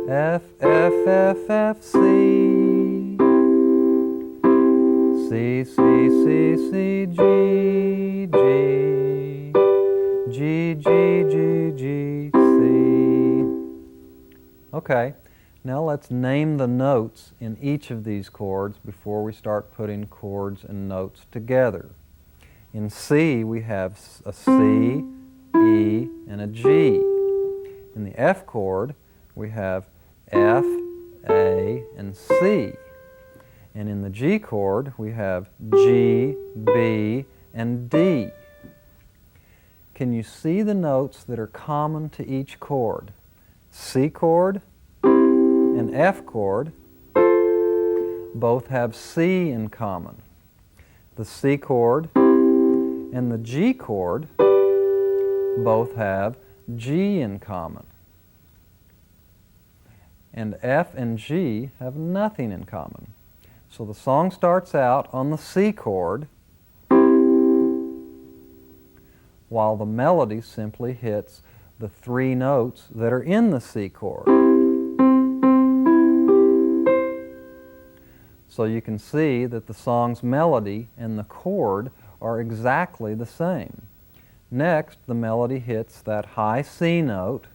A: F, F, F, F, C. C, C, C, C, G, G, G, G, G, G, C. Okay, now let's name the notes in each of these chords before we start putting chords and notes together. In C, we have a C, E, and a G. In the F chord, we have F, A, and C. And in the G chord, we have G, B, and D. Can you see the notes that are common to each chord? C chord and F chord both have C in common. The C chord and the G chord both have G in common. And F and G have nothing in common. So the song starts out on the C chord, while the melody simply hits the 3 notes that are in the C chord. So you can see that the song's melody and the chord are exactly the same. Next, the melody hits that high C note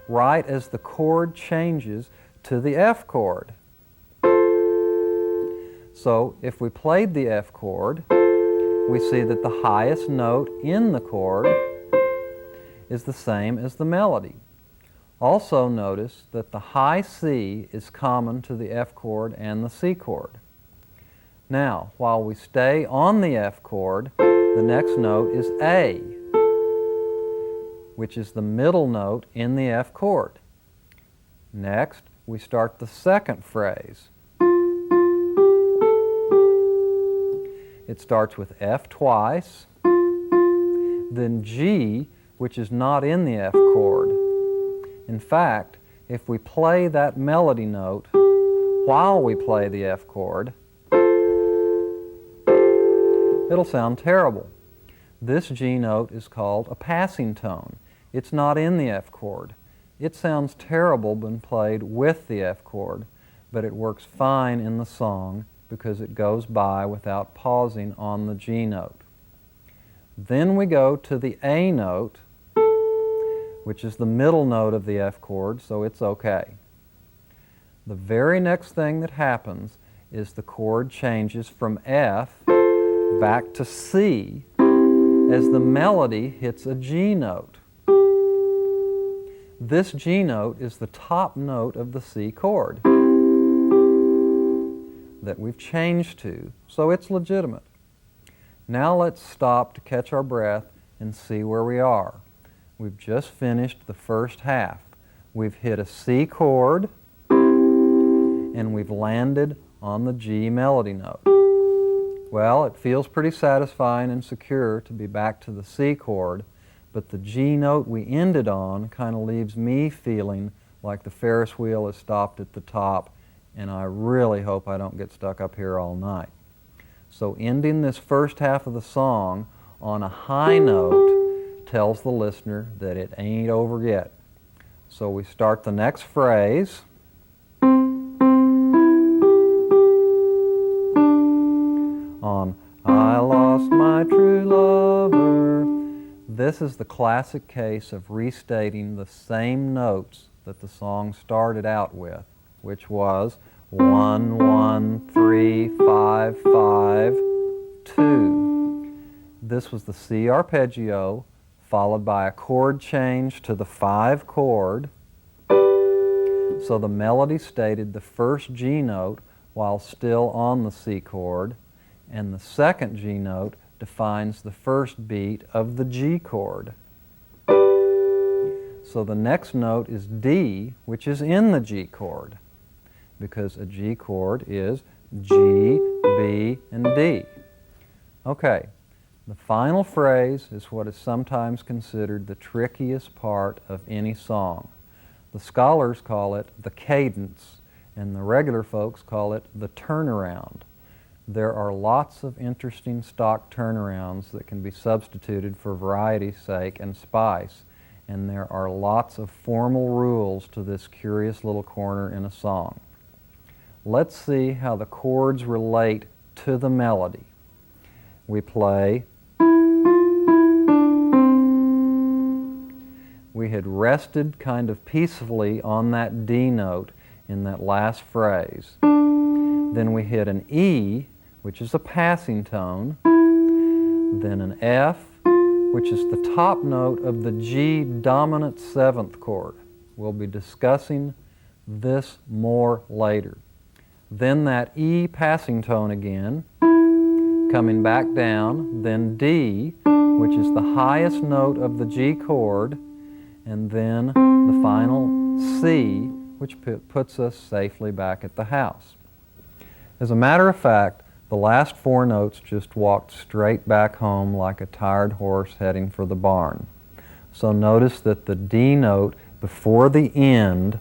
A: right as the chord changes to the F chord. So if we played the F chord, we see that the highest note in the chord is the same as the melody. Also notice that the high C is common to the F chord and the C chord. Now, while we stay on the F chord, the next note is A, which is the middle note in the F chord. Next, we start the second phrase. It starts with F twice, then G, which is not in the F chord. In fact, if we play that melody note while we play the F chord, it'll sound terrible. This G note is called a passing tone. It's not in the F chord. It sounds terrible when played with the F chord, but it works fine in the song because it goes by without pausing on the G note. Then we go to the A note, which is the middle note of the F chord, so it's okay. The very next thing that happens is the chord changes from F back to C as the melody hits a G note. This G note is the top note of the C chord that we've changed to, so it's legitimate. Now let's stop to catch our breath and see where we are. We've just finished the first half. We've hit a C chord and we've landed on the G melody note. Well, it feels pretty satisfying and secure to be back to the C chord, but the G note we ended on kind of leaves me feeling like the Ferris wheel has stopped at the top, and I really hope I don't get stuck up here all night. So ending this first half of the song on a high note tells the listener that it ain't over yet. So we start the next phrase. On I lost my true lover. This is the classic case of restating the same notes that the song started out with, which was 1, 1, 3, 5, 5, 2. This was the C arpeggio, followed by a chord change to the 5 chord. So the melody stated the first G note while still on the C chord, and the second G note defines the first beat of the G chord. So the next note is D, which is in the G chord, because a G chord is G, B, and D. Okay, the final phrase is what is sometimes considered the trickiest part of any song. The scholars call it the cadence, and the regular folks call it the turnaround. There are lots of interesting stock turnarounds that can be substituted for variety's sake and spice, and there are lots of formal rules to this curious little corner in a song. Let's see how the chords relate to the melody. We play. We had rested kind of peacefully on that D note in that last phrase. Then we hit an E, which is a passing tone, then an F, which is the top note of the G dominant 7th chord. We'll be discussing this more later. Then that E passing tone again, coming back down, then D, which is the highest note of the G chord, and then the final C, which puts us safely back at the house. As a matter of fact, the last 4 notes just walked straight back home like a tired horse heading for the barn. So notice that the D note before the end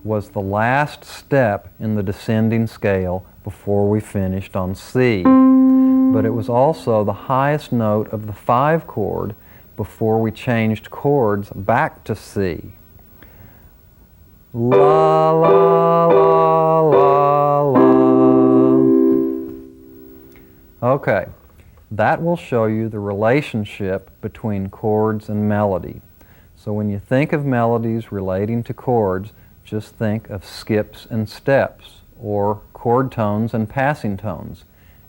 A: was the last step in the descending scale before we finished on C. But it was also the highest note of the 5 chord before we changed chords back to C. La, la, la, la, la. Okay, that will show you the relationship between chords and melody. So when you think of melodies relating to chords, just think of skips and steps, or chord tones and passing tones.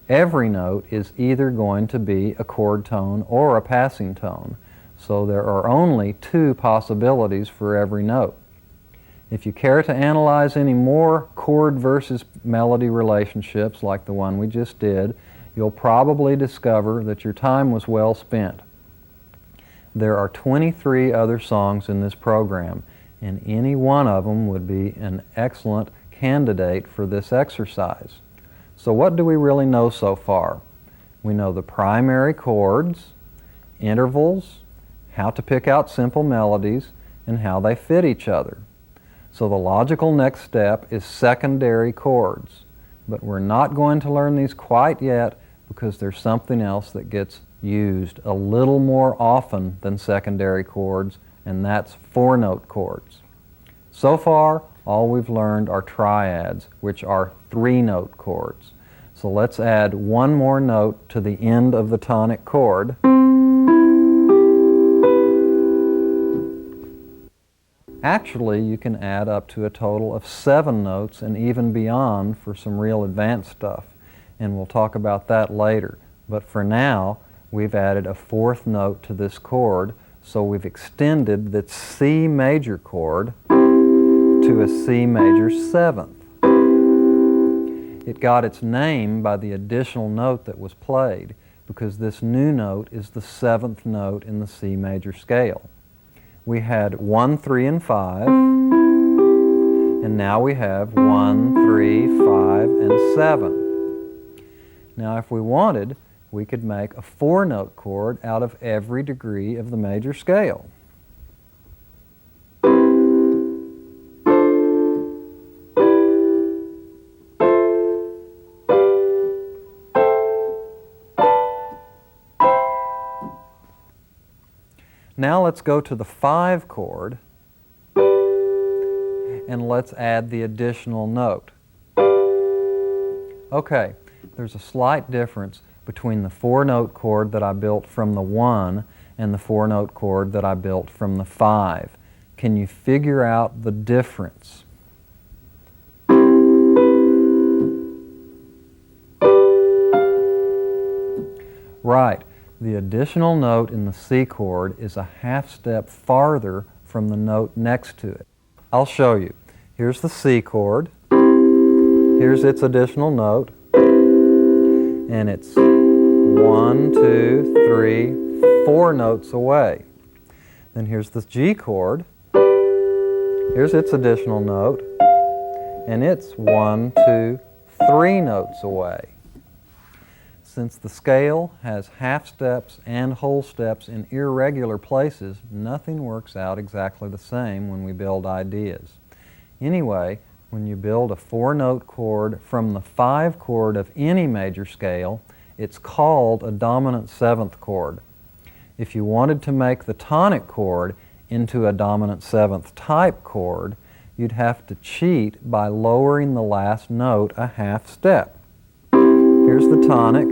A: Every note is either going to be a chord tone or a passing tone, so there are only two possibilities for every note. If you care to analyze any more chord versus melody relationships like the one we just did, you'll probably discover that your time was well spent. There are 23 other songs in this program, and any one of them would be an excellent candidate for this exercise. So what do we really know so far? We know the primary chords, intervals, how to pick out simple melodies, and how they fit each other. So the logical next step is secondary chords. But we're not going to learn these quite yet because there's something else that gets used a little more often than secondary chords, and that's four-note chords. So far, all we've learned are triads, which are three-note chords. So let's add one more note to the end of the tonic chord. Actually, you can add up to a total of 7 notes and even beyond for some real advanced stuff, and we'll talk about that later. But for now, we've added a fourth note to this chord, so we've extended the C major chord to a C major 7th. It got its name by the additional note that was played, because this new note is the 7th note in the C major scale. We had 1, 3, and 5, and now we have 1, 3, 5, and 7. Now if we wanted, we could make a 4-note chord out of every degree of the major scale. Now let's go to the 5 chord and let's add the additional note. Okay, there's a slight difference between the 4-note chord that I built from the 1 and the 4-note chord that I built from the 5. Can you figure out the difference? Right. The additional note in the C chord is a half step farther from the note next to it. I'll show you. Here's the C chord. Here's its additional note. And it's 1, 2, 3, 4 notes away. Then here's the G chord. Here's its additional note. And it's 1, 2, 3 notes away. Since the scale has half steps and whole steps in irregular places, nothing works out exactly the same when we build ideas. Anyway, when you build a 4-note chord from the 5 chord of any major scale, it's called a dominant 7th chord. If you wanted to make the tonic chord into a dominant 7th type chord, you'd have to cheat by lowering the last note a half step. Here's the tonic.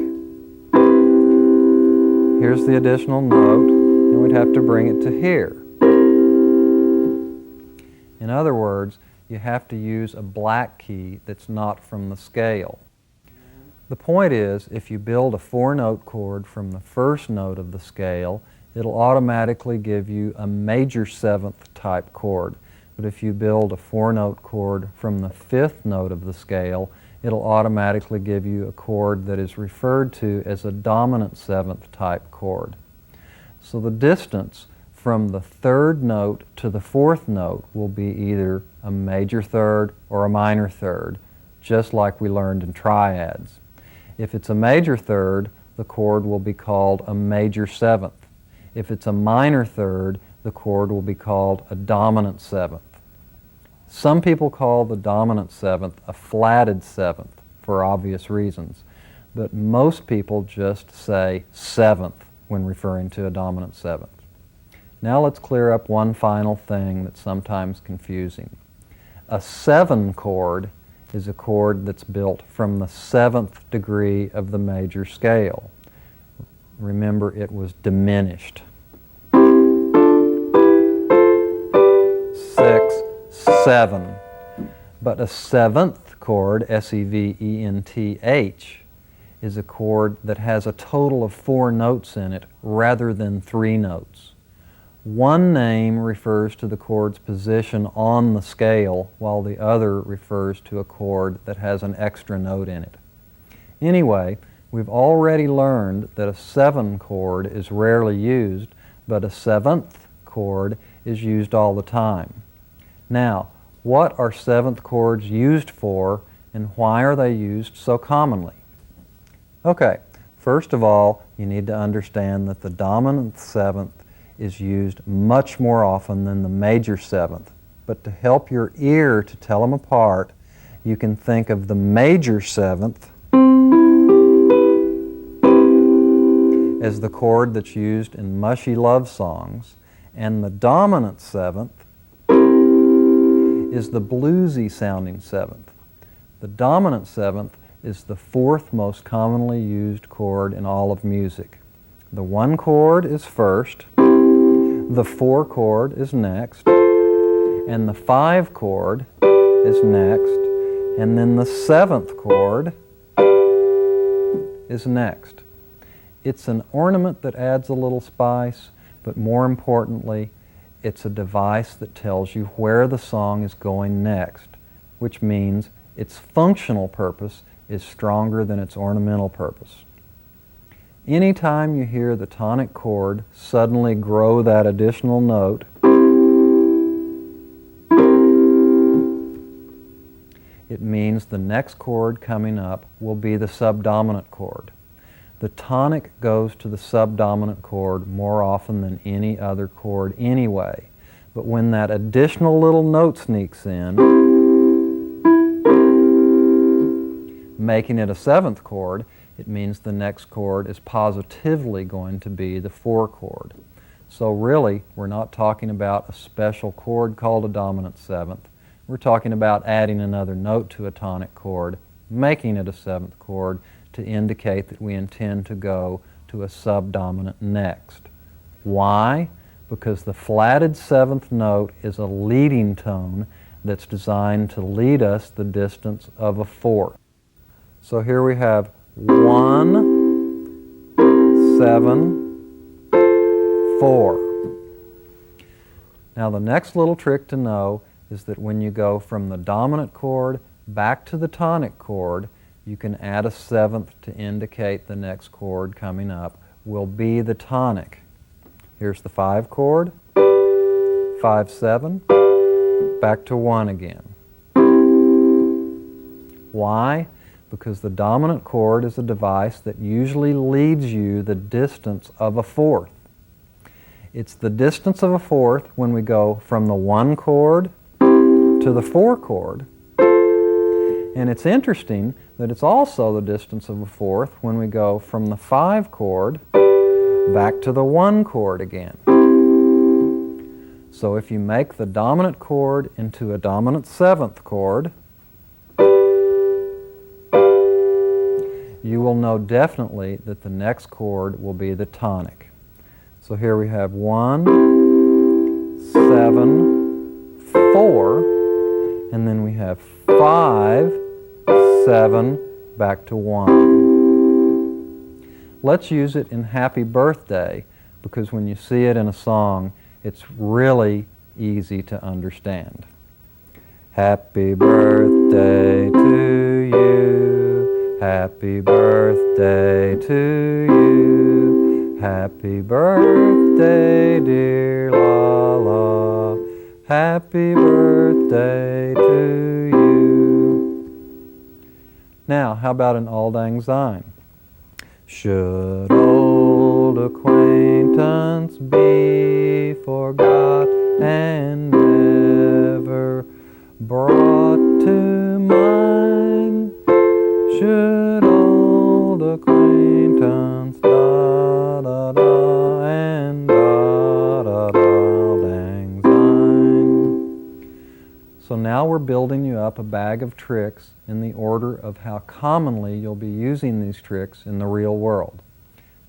A: Here's the additional note, and we'd have to bring it to here. In other words, you have to use a black key that's not from the scale. The point is, if you build a 4-note chord from the first note of the scale, it'll automatically give you a major 7th type chord. But if you build a 4-note chord from the 5th note of the scale, it'll automatically give you a chord that is referred to as a dominant 7th type chord. So the distance from the 3rd note to the 4th note will be either a major 3rd or a minor 3rd, just like we learned in triads. If it's a major 3rd, the chord will be called a major 7th. If it's a minor 3rd, the chord will be called a dominant 7th. Some people call the dominant 7th a flatted 7th for obvious reasons, but most people just say 7th when referring to a dominant 7th. Now let's clear up one final thing that's sometimes confusing. A 7 chord is a chord that's built from the 7th degree of the major scale. Remember, it was diminished. 6, 7. But a 7th chord, S-E-V-E-N-T-H, is a chord that has a total of 4 notes in it rather than 3 notes. One name refers to the chord's position on the scale, while the other refers to a chord that has an extra note in it. Anyway, we've already learned that a 7 chord is rarely used, but a 7th chord is used all the time. Now, what are 7th chords used for, and why are they used so commonly? Okay, first of all, you need to understand that the dominant 7th is used much more often than the major 7th. But to help your ear to tell them apart, you can think of the major 7th as the chord that's used in mushy love songs, and the dominant 7th is the bluesy sounding 7th. The dominant 7th is the 4th most commonly used chord in all of music. The 1 chord is first, the 4 chord is next, and the 5 chord is next, and then the 7th chord is next. It's an ornament that adds a little spice, but more importantly, it's a device that tells you where the song is going next, which means its functional purpose is stronger than its ornamental purpose. Anytime you hear the tonic chord suddenly grow that additional note, it means the next chord coming up will be the subdominant chord. The tonic goes to the subdominant chord more often than any other chord anyway, but when that additional little note sneaks in, making it a 7th chord, it means the next chord is positively going to be the 4 chord. So really, we're not talking about a special chord called a dominant 7th. We're talking about adding another note to a tonic chord, making it a 7th chord to indicate that we intend to go to a subdominant next. Why? Because the flatted 7th note is a leading tone that's designed to lead us the distance of a 4th. So here we have 1, 7, 4. Now the next little trick to know is that when you go from the dominant chord back to the tonic chord, you can add a 7th to indicate the next chord coming up will be the tonic. Here's the 5 chord, 5, 7, back to 1 again. Why? Because the dominant chord is a device that usually leads you the distance of a 4th. It's the distance of a 4th when we go from the 1 chord to the 4 chord. And it's interesting that it's also the distance of a 4th when we go from the 5 chord back to the 1 chord again. So if you make the dominant chord into a dominant 7th chord, you will know definitely that the next chord will be the tonic. So here we have 1, 7, 4, and then we have 5, 7, back to 1. Let's use it in Happy Birthday, because when you see it in a song, it's really easy to understand. Happy birthday to you, happy birthday to you, happy birthday dear La La, happy birthday to you. Now, how about an Auld Lang Syne? Should old acquaintance be forgot and never brought to mind? Should old acquaintance da da da and da da da lang syne. So now we're building you up a bag of tricks in the order of how commonly you'll be using these tricks in the real world.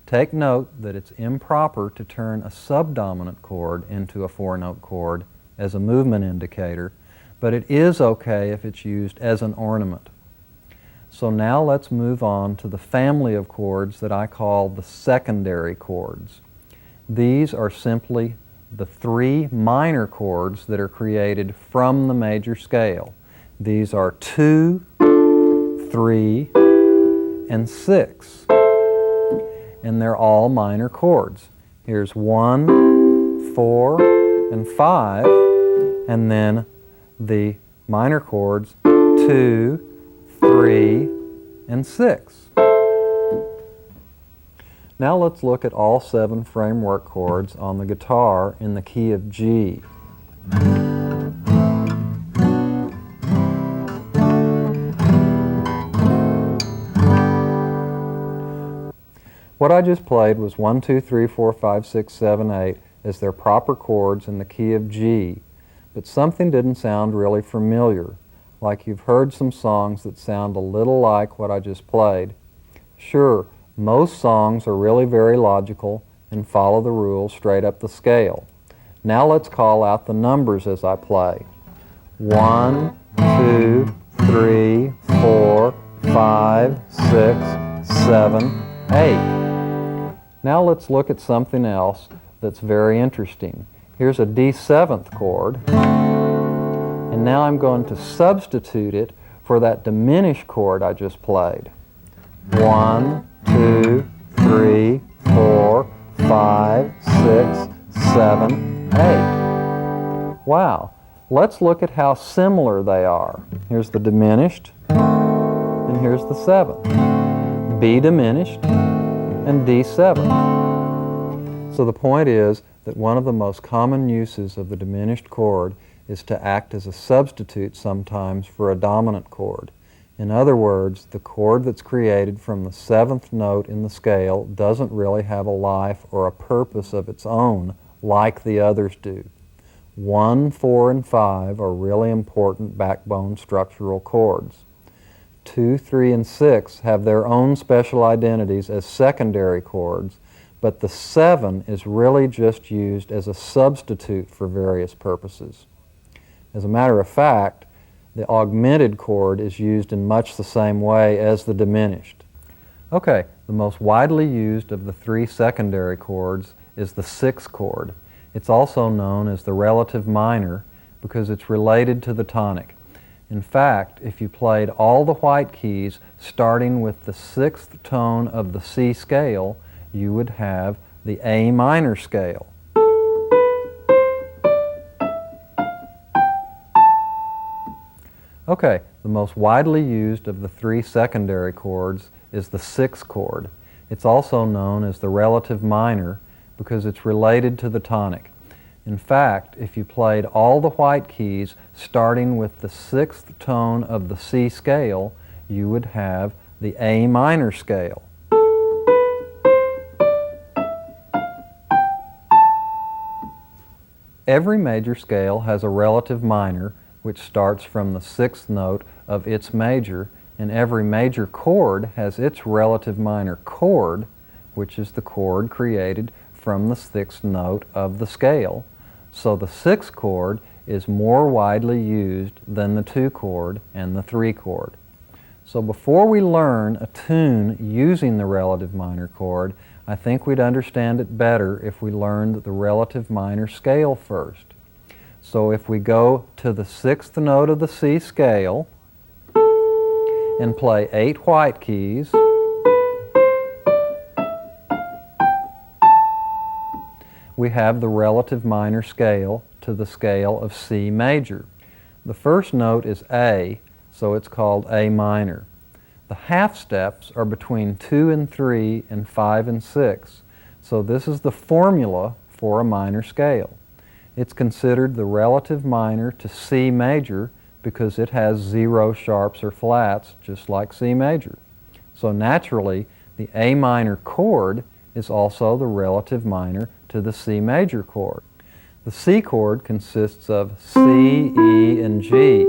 A: Take note that it's improper to turn a subdominant chord into a 4-note chord as a movement indicator, but it is okay if it's used as an ornament. So now let's move on to the family of chords that I call the secondary chords. These are simply the three minor chords that are created from the major scale. These are 2, 3, and 6. And they're all minor chords. Here's 1, 4, and 5, and then the minor chords 2, 3, and 6. Now let's look at all 7 framework chords on the guitar in the key of G. What I just played was 1, 2, 3, 4, 5, 6, 7, 8 as their proper chords in the key of G, but something didn't sound really familiar, like you've heard some songs that sound a little like what I just played. Sure, most songs are really very logical and follow the rules straight up the scale. Now let's call out the numbers as I play. 1, 2, 3, 4, 5, 6, 7, 8. Now let's look at something else that's very interesting. Here's a D7th chord, and now I'm going to substitute it for that diminished chord I just played. 1, 2, 3, 4, 5, 6, 7, 8. Wow, let's look at how similar they are. Here's the diminished, and here's the 7th. B diminished, and D7th. So the point is that one of the most common uses of the diminished chord is to act as a substitute sometimes for a dominant chord. In other words, the chord that's created from the 7th note in the scale doesn't really have a life or a purpose of its own like the others do. 1, 4, and 5 are really important backbone structural chords. 2, 3, and 6 have their own special identities as secondary chords, but the 7 is really just used as a substitute for various purposes. As a matter of fact, the augmented chord is used in much the same way as the diminished. Okay, the most widely used of the 3 secondary chords is the 6th chord. It's also known as the relative minor because it's related to the tonic. In fact, if you played all the white keys starting with the 6th tone of the C scale, you would have the A minor scale. Okay, the most widely used of the 3 secondary chords is the 6th chord. It's also known as the relative minor because it's related to the tonic. In fact, if you played all the white keys starting with the 6th tone of the C scale, you would have the A minor scale. Every major scale has a relative minor which starts from the 6th note of its major, and every major chord has its relative minor chord, which is the chord created from the 6th note of the scale. So the 6th chord is more widely used than the 2 chord and the 3 chord. So before we learn a tune using the relative minor chord, I think we'd understand it better if we learned the relative minor scale first. So if we go to the 6th note of the C scale and play 8 white keys, we have the relative minor scale to the scale of C major. The first note is A, so it's called A minor. The half steps are between 2 and 3 and 5 and 6, so this is the formula for a minor scale. It's considered the relative minor to C major because it has 0 sharps or flats, just like C major. So naturally, the A minor chord is also the relative minor to the C major chord. The C chord consists of C, E, and G.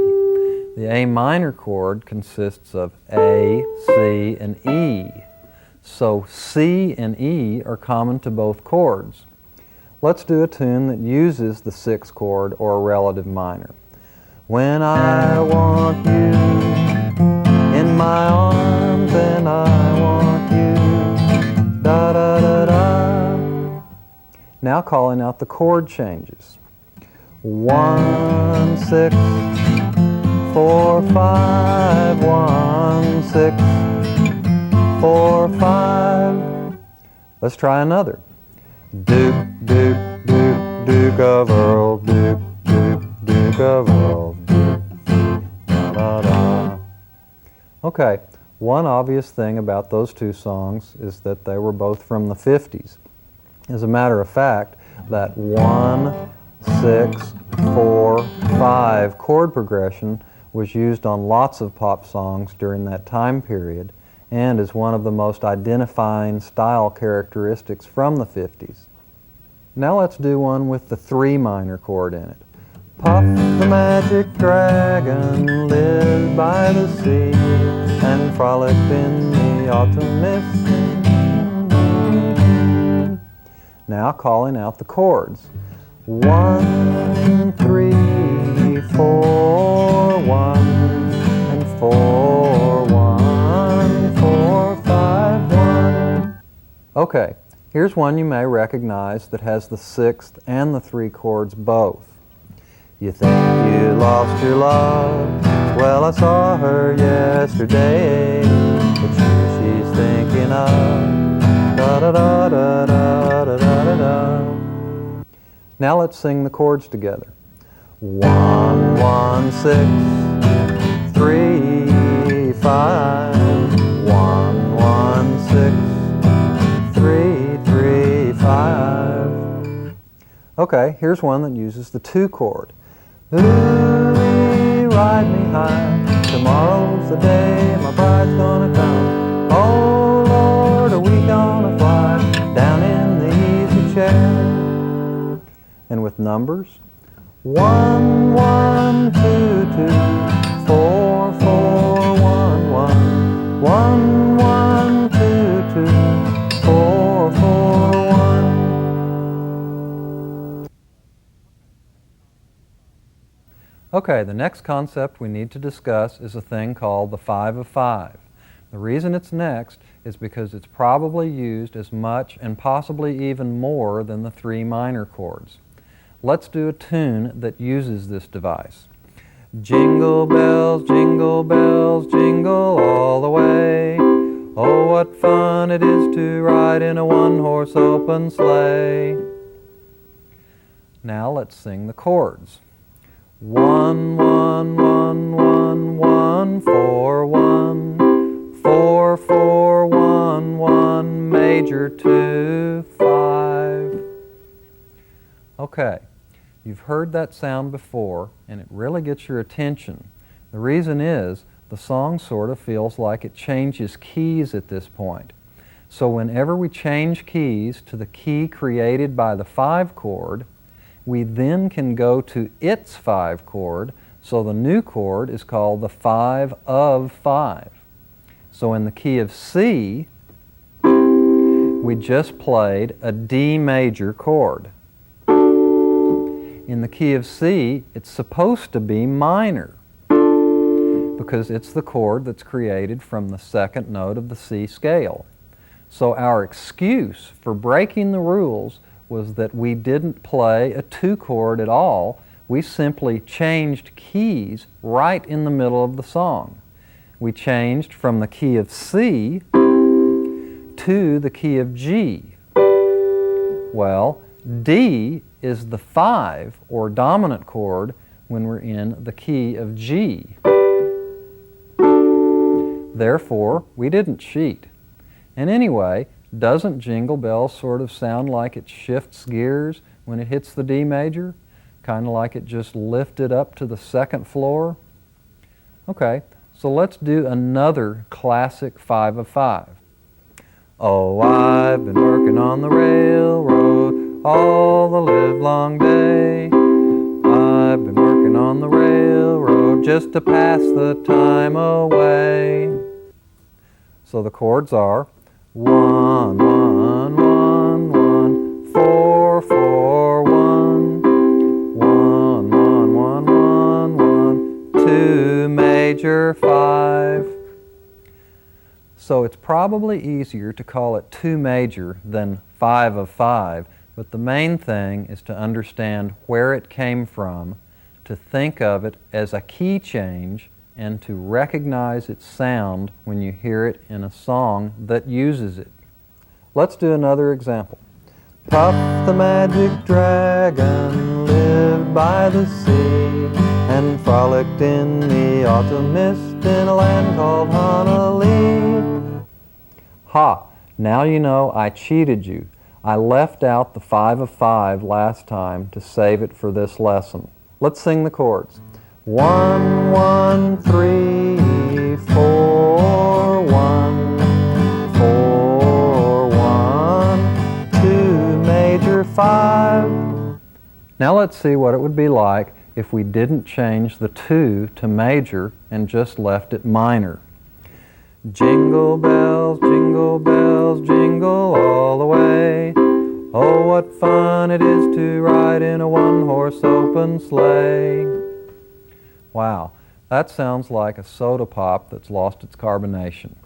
A: The A minor chord consists of A, C, and E. So C and E are common to both chords. Let's do a tune that uses the 6th chord or a relative minor. When I want you in in my arms and I want you. Da da da da. Now calling out the chord changes. 1, 6, 4, 5, 1, 6, 4, 5. Let's try another. Duke, Duke, Duke, Duke of Earl, Duke, Duke, Duke of Earl, Duke, da da da. Okay, one obvious thing about those two songs is that they were both from the 50s. As a matter of fact, that 1, 6, 4, 5 chord progression was used on lots of pop songs during that time period and is one of the most identifying style characteristics from the 50s. Now let's do one with the 3 minor chord in it. Puff the magic dragon lived by the sea and frolicked in the autumn mist. Now calling out the chords. 1, 3, 4, 1, and 4, 1, 4, 5, 1. Okay, here's one you may recognize that has the 6th and the 3 chords both. You think you lost your love? Well, I saw her yesterday. It's you she's thinking of. Da da da da da da da da. Now let's sing the chords together. 1, 1, 6, 3, 5. 1, 1, 6, 3, 3, 5. Okay, here's one that uses the 2 chord. Ooh, ride me high. Tomorrow's the day my bride's gonna come. Oh Lord, are we gonna fly down in the easy chair? And with numbers, 1, 1, 2, 2, 4, 4, 1, 1, 1, 1, 2, 2, 4, 4, 1. Okay, the next concept we need to discuss is a thing called the 5 of 5. The reason it's next is because it's probably used as much and possibly even more than the 3 minor chords. Let's do a tune that uses this device. Jingle bells, jingle all the way. Oh, what fun it is to ride in a one-horse open sleigh. Now let's sing the chords. 1, 1, 1, 1, 1, 4, 1, 4, 4, 1, 1, major 2, 5. Okay. You've heard that sound before, and it really gets your attention. The reason is the song sort of feels like it changes keys at this point. So whenever we change keys to the key created by the 5 chord, we then can go to its 5 chord, so the new chord is called the 5 of 5. So in the key of C, we just played a D major chord. In the key of C, it's supposed to be minor because it's the chord that's created from the 2nd note of the C scale. So our excuse for breaking the rules was that we didn't play a 2 chord at all. We simply changed keys right in the middle of the song. We changed from the key of C to the key of G. Well, D is the 5 or dominant chord when we're in the key of G. Therefore, we didn't cheat. And anyway, doesn't Jingle Bells sort of sound like it shifts gears when it hits the D major? Kind of like it just lifted up to the 2nd floor? Okay, so let's do another classic 5 of 5. Oh, I've been working on the railroad all the livelong day. I've been working on the railroad just to pass the time away. So the chords are 1, 1, 1, 1, 4, 4, 1, 1, 1, 1, 1, 1, 2 major 5. So it's probably easier to call it 2 major than 5 of 5, but the main thing is to understand where it came from, to think of it as a key change, and to recognize its sound when you hear it in a song that uses it. Let's do another example. Puff the magic dragon lived by the sea and frolicked in the autumn mist in a land called Honolulu. Ha! Now you know I cheated you. I left out the 5 of 5 last time to save it for this lesson. Let's sing the chords. 1, 1, 3, 4, 1, 4, 1, 2 major 5. Now let's see what it would be like if we didn't change the 2 to major and just left it minor. Jingle bells, jingle all the way. Oh, what fun it is to ride in a one-horse open sleigh. Wow, that sounds like a soda pop that's lost its carbonation.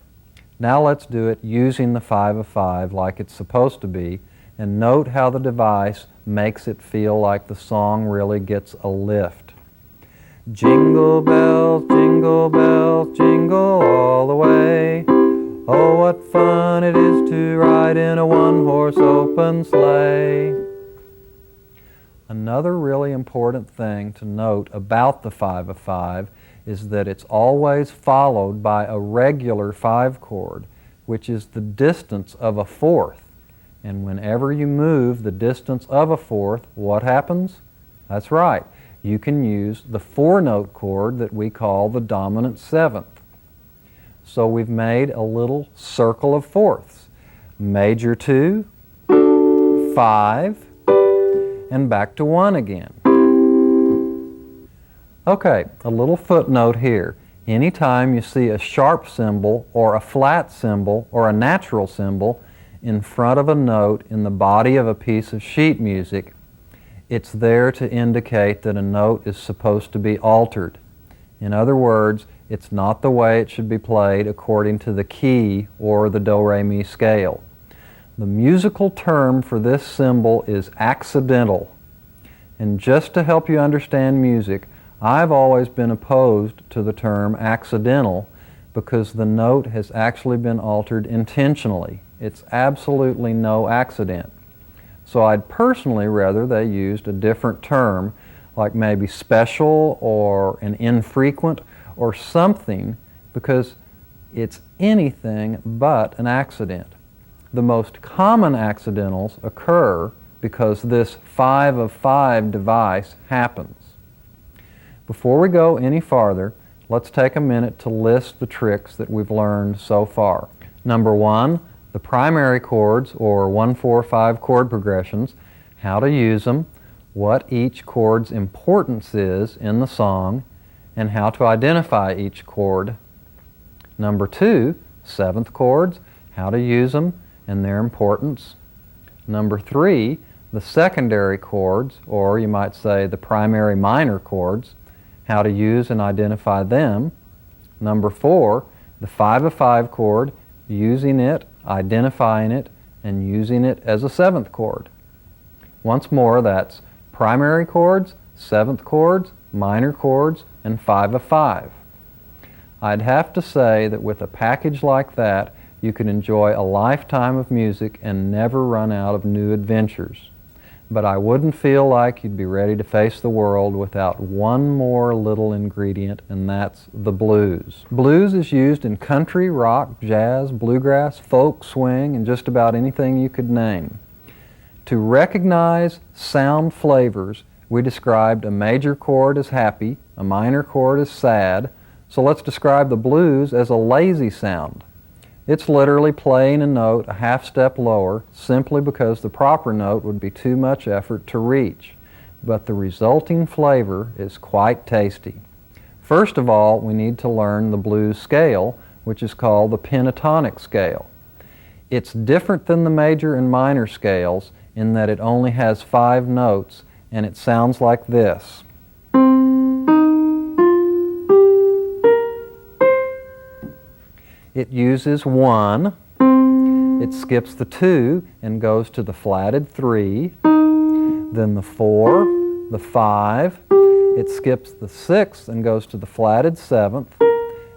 A: Now let's do it using the 5 of 5 like it's supposed to be, and note how the device makes it feel like the song really gets a lift. Jingle bells, jingle all the way. Oh, what fun it is to ride in a one-horse open sleigh. Another really important thing to note about the 5 of 5 is that it's always followed by a regular 5 chord, which is the distance of a fourth. And whenever you move the distance of a fourth, what happens? That's right. You can use the 4-note chord that we call the dominant 7th. So we've made a little circle of fourths. Major 2, 5, and back to 1 again. Okay, a little footnote here. Anytime you see a sharp symbol or a flat symbol or a natural symbol in front of a note in the body of a piece of sheet music, it's there to indicate that a note is supposed to be altered. In other words, it's not the way it should be played according to the key or the do-re-mi scale. The musical term for this symbol is accidental. And just to help you understand music, I've always been opposed to the term accidental because the note has actually been altered intentionally. It's absolutely no accident. So I'd personally rather they used a different term, like maybe special or an infrequent or something, because it's anything but an accident. The most common accidentals occur because this 5 of 5 device happens. Before we go any farther, let's take a minute to list the tricks that we've learned so far. Number 1, the primary chords, or 1-4-5 chord progressions, how to use them, what each chord's importance is in the song, and how to identify each chord. Number 2, 7th chords, how to use them and their importance. Number 3, the secondary chords, or you might say the primary minor chords, how to use and identify them. Number 4, the 5 of 5 chord, using it, identifying it, and using it as a 7th chord. Once more, that's primary chords, 7th chords, minor chords, and 5 of 5. I'd have to say that with a package like that, you could enjoy a lifetime of music and never run out of new adventures. But I wouldn't feel like you'd be ready to face the world without one more little ingredient, and that's the blues. Blues is used in country, rock, jazz, bluegrass, folk, swing, and just about anything you could name. To recognize sound flavors, we described a major chord as happy, a minor chord as sad, so let's describe the blues as a lazy sound. It's literally playing a note a half step lower simply because the proper note would be too much effort to reach. But the resulting flavor is quite tasty. First of all, we need to learn the blues scale, which is called the pentatonic scale. It's different than the major and minor scales in that it only has 5 notes, and it sounds like this. it uses 1, it skips the 2 and goes to the flatted 3, then the 4, the 5, it skips the 6 and goes to the flatted 7th,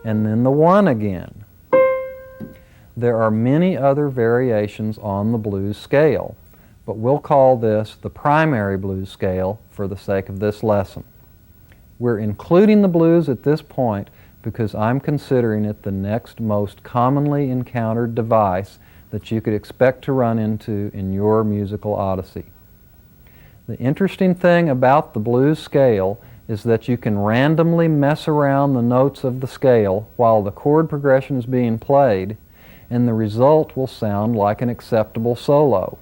A: and then the 1 again. There are many other variations on the blues scale, but we'll call this the primary blues scale for the sake of this lesson. We're including the blues at this point because I'm considering it the next most commonly encountered device that you could expect to run into in your musical odyssey. The interesting thing about the blues scale is that you can randomly mess around the notes of the scale while the chord progression is being played, and the result will sound like an acceptable solo.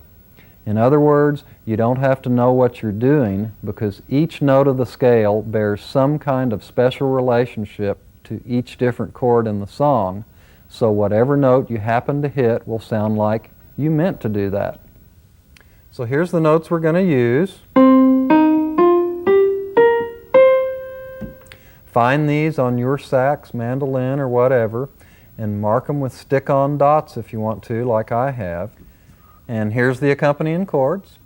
A: In other words, you don't have to know what you're doing because each note of the scale bears some kind of special relationship to each different chord in the song, so whatever note you happen to hit will sound like you meant to do that. So here's the notes we're going to use. Find these on your sax, mandolin, or whatever, and mark them with stick-on dots if you want to, like I have. And here's the accompanying chords.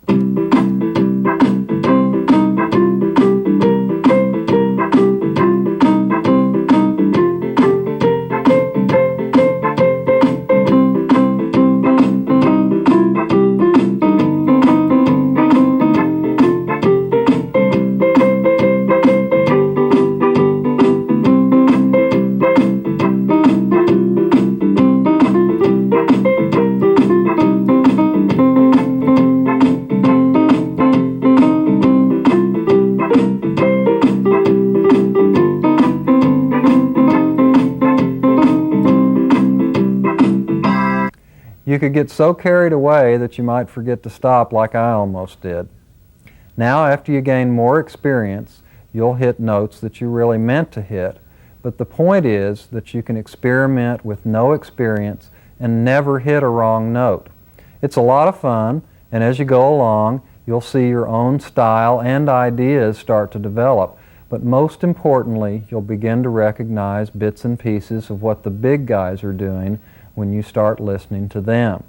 A: You could get so carried away that you might forget to stop like I almost did. Now, after you gain more experience, you'll hit notes that you really meant to hit, but the point is that you can experiment with no experience and never hit a wrong note. It's a lot of fun, and as you go along, you'll see your own style and ideas start to develop, but most importantly, you'll begin to recognize bits and pieces of what the big guys are doing when you start listening to them.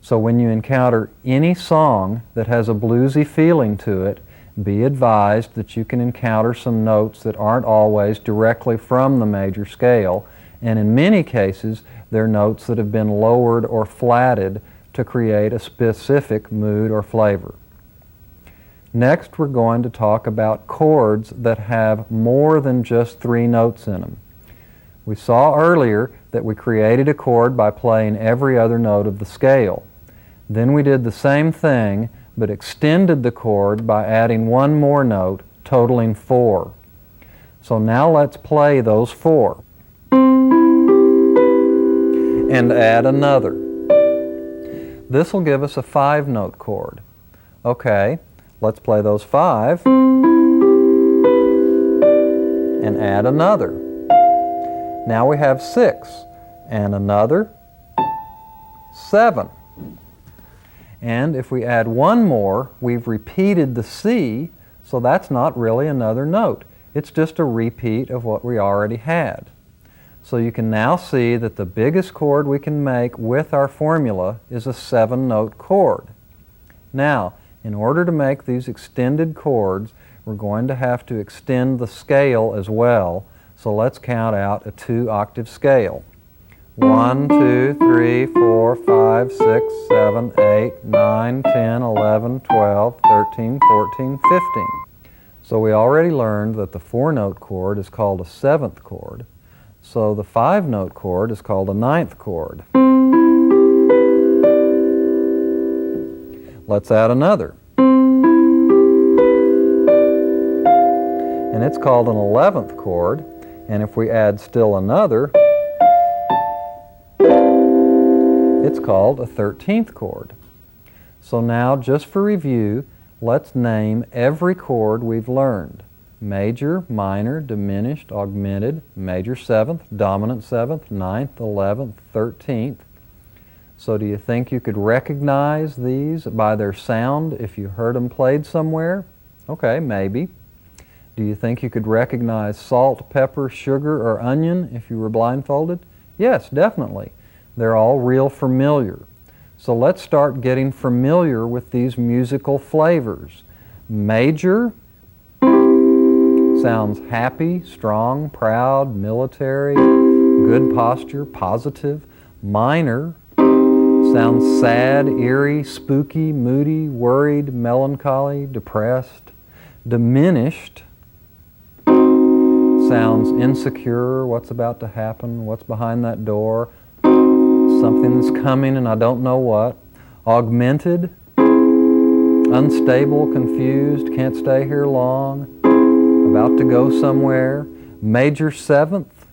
A: So when you encounter any song that has a bluesy feeling to it, be advised that you can encounter some notes that aren't always directly from the major scale, and in many cases they're notes that have been lowered or flatted to create a specific mood or flavor. Next, we're going to talk about chords that have more than just 3 notes in them. We saw earlier that we created a chord by playing every other note of the scale. Then we did the same thing, but extended the chord by adding one more note, totaling 4. So now let's play those 4. And add another. This will give us a 5-note chord. Okay, let's play those 5 and add another. Now we have 6 and another 7. And if we add one more, we've repeated the C, so that's not really another note. It's just a repeat of what we already had. So you can now see that the biggest chord we can make with our formula is a 7-note chord. Now, in order to make these extended chords, we're going to have to extend the scale as well. So let's count out a 2-octave scale. 1, 2, 3, 4, 5, 6, 7, 8, 9, 10, 11, 12, 13, 14, 15. So we already learned that the 4-note chord is called a 7th chord. So the 5-note chord is called a 9th chord. Let's add another. And it's called an 11th chord. And if we add still another, it's called a 13th chord. So now, just for review, let's name every chord we've learned. Major, minor, diminished, augmented, major 7th, dominant 7th, 9th, 11th, 13th. So do you think you could recognize these by their sound if you heard them played somewhere? Okay, maybe. Do you think you could recognize salt, pepper, sugar, or onion if you were blindfolded? Yes, definitely. They're all real familiar. So let's start getting familiar with these musical flavors. Major sounds happy, strong, proud, military, good posture, positive. Minor sounds sad, eerie, spooky, moody, worried, melancholy, depressed. Diminished sounds insecure, what's about to happen, what's behind that door, something that's coming and I don't know what. Augmented, unstable, confused, can't stay here long, about to go somewhere. Major seventh.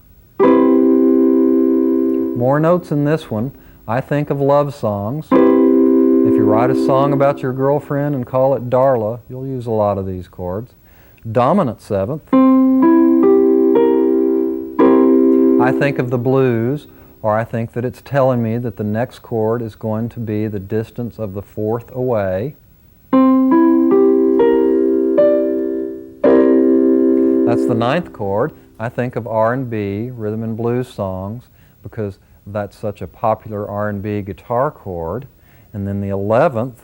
A: More notes in this one. I think of love songs. If you write a song about your girlfriend and call it Darla, you'll use a lot of these chords. Dominant seventh. I think of the blues, or I think that it's telling me that the next chord is going to be the distance of the fourth away. That's the ninth chord. I think of R&B, rhythm and blues songs, because that's such a popular R&B guitar chord. And then the 11th,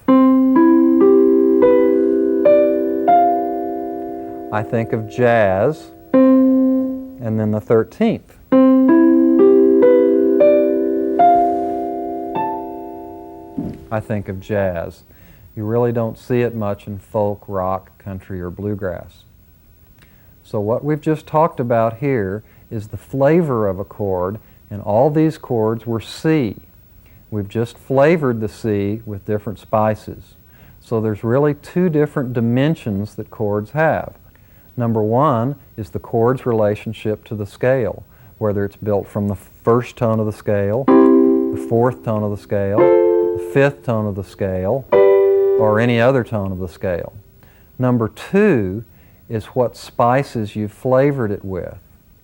A: I think of jazz. And then the 13th, I think of jazz. You really don't see it much in folk, rock, country, or bluegrass. So what we've just talked about here is the flavor of a chord, and all these chords were C. We've just flavored the C with different spices. So there's really two different dimensions that chords have. Number one is the chord's relationship to the scale, whether it's built from the first tone of the scale, the fourth tone of the scale, the fifth tone of the scale, or any other tone of the scale. Number two is what spices you've flavored it with,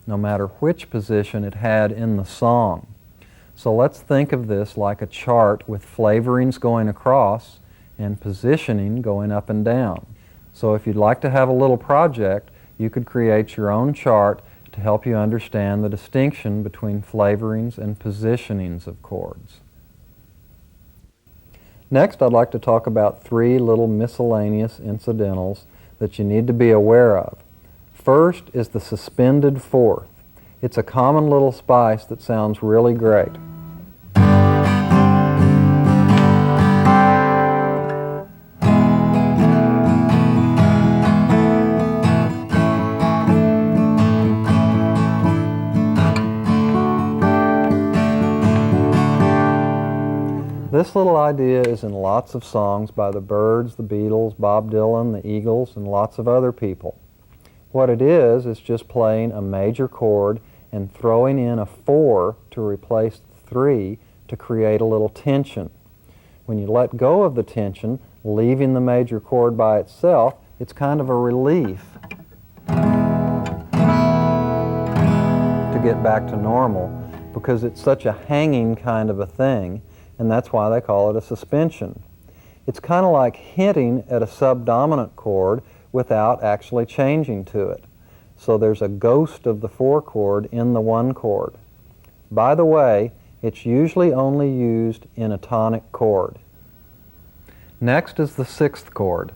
A: no matter which position it had in the song. So let's think of this like a chart with flavorings going across and positioning going up and down. So if you'd like to have a little project, you could create your own chart to help you understand the distinction between flavorings and positionings of chords. Next, I'd like to talk about three little miscellaneous incidentals that you need to be aware of. First is the suspended fourth. It's a common little spice that sounds really great. This little idea is in lots of songs by the Byrds, the Beatles, Bob Dylan, the Eagles, and lots of other people. What it is just playing a major chord and throwing in a 4 to replace the 3 to create a little tension. When you let go of the tension, leaving the major chord by itself, it's kind of a relief to get back to normal, because it's such a hanging kind of a thing, and that's why they call it a suspension. It's kind of like hinting at a subdominant chord without actually changing to it. So there's a ghost of the 4 chord in the 1 chord. By the way, it's usually only used in a tonic chord. Next is the 6th chord.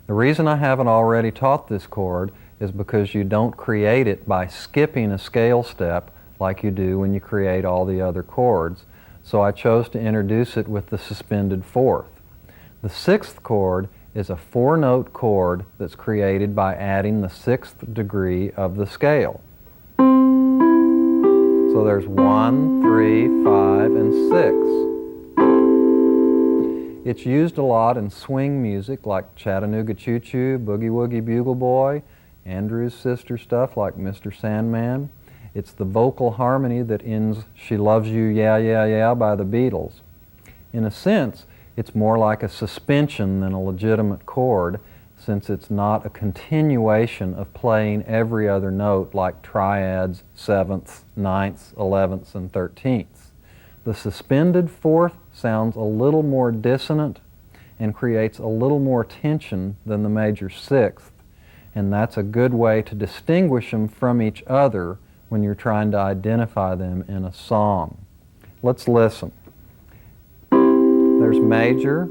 A: The reason I haven't already taught this chord is because you don't create it by skipping a scale step like you do when you create all the other chords. So I chose to introduce it with the suspended 4th. The 6th chord is a 4-note chord that's created by adding the 6th degree of the scale. So there's 1, 3, 5, and 6. It's used a lot in swing music like Chattanooga Choo Choo, Boogie Woogie Bugle Boy, Andrew's Sister stuff like Mr. Sandman. It's the vocal harmony that ends She Loves You, Yeah, Yeah, Yeah by the Beatles. In a sense, it's more like a suspension than a legitimate chord, since it's not a continuation of playing every other note like triads, 7ths, 9ths, 11ths, and 13ths. The suspended 4th sounds a little more dissonant and creates a little more tension than the major 6th, and that's a good way to distinguish them from each other when you're trying to identify them in a song. Let's listen. There's major,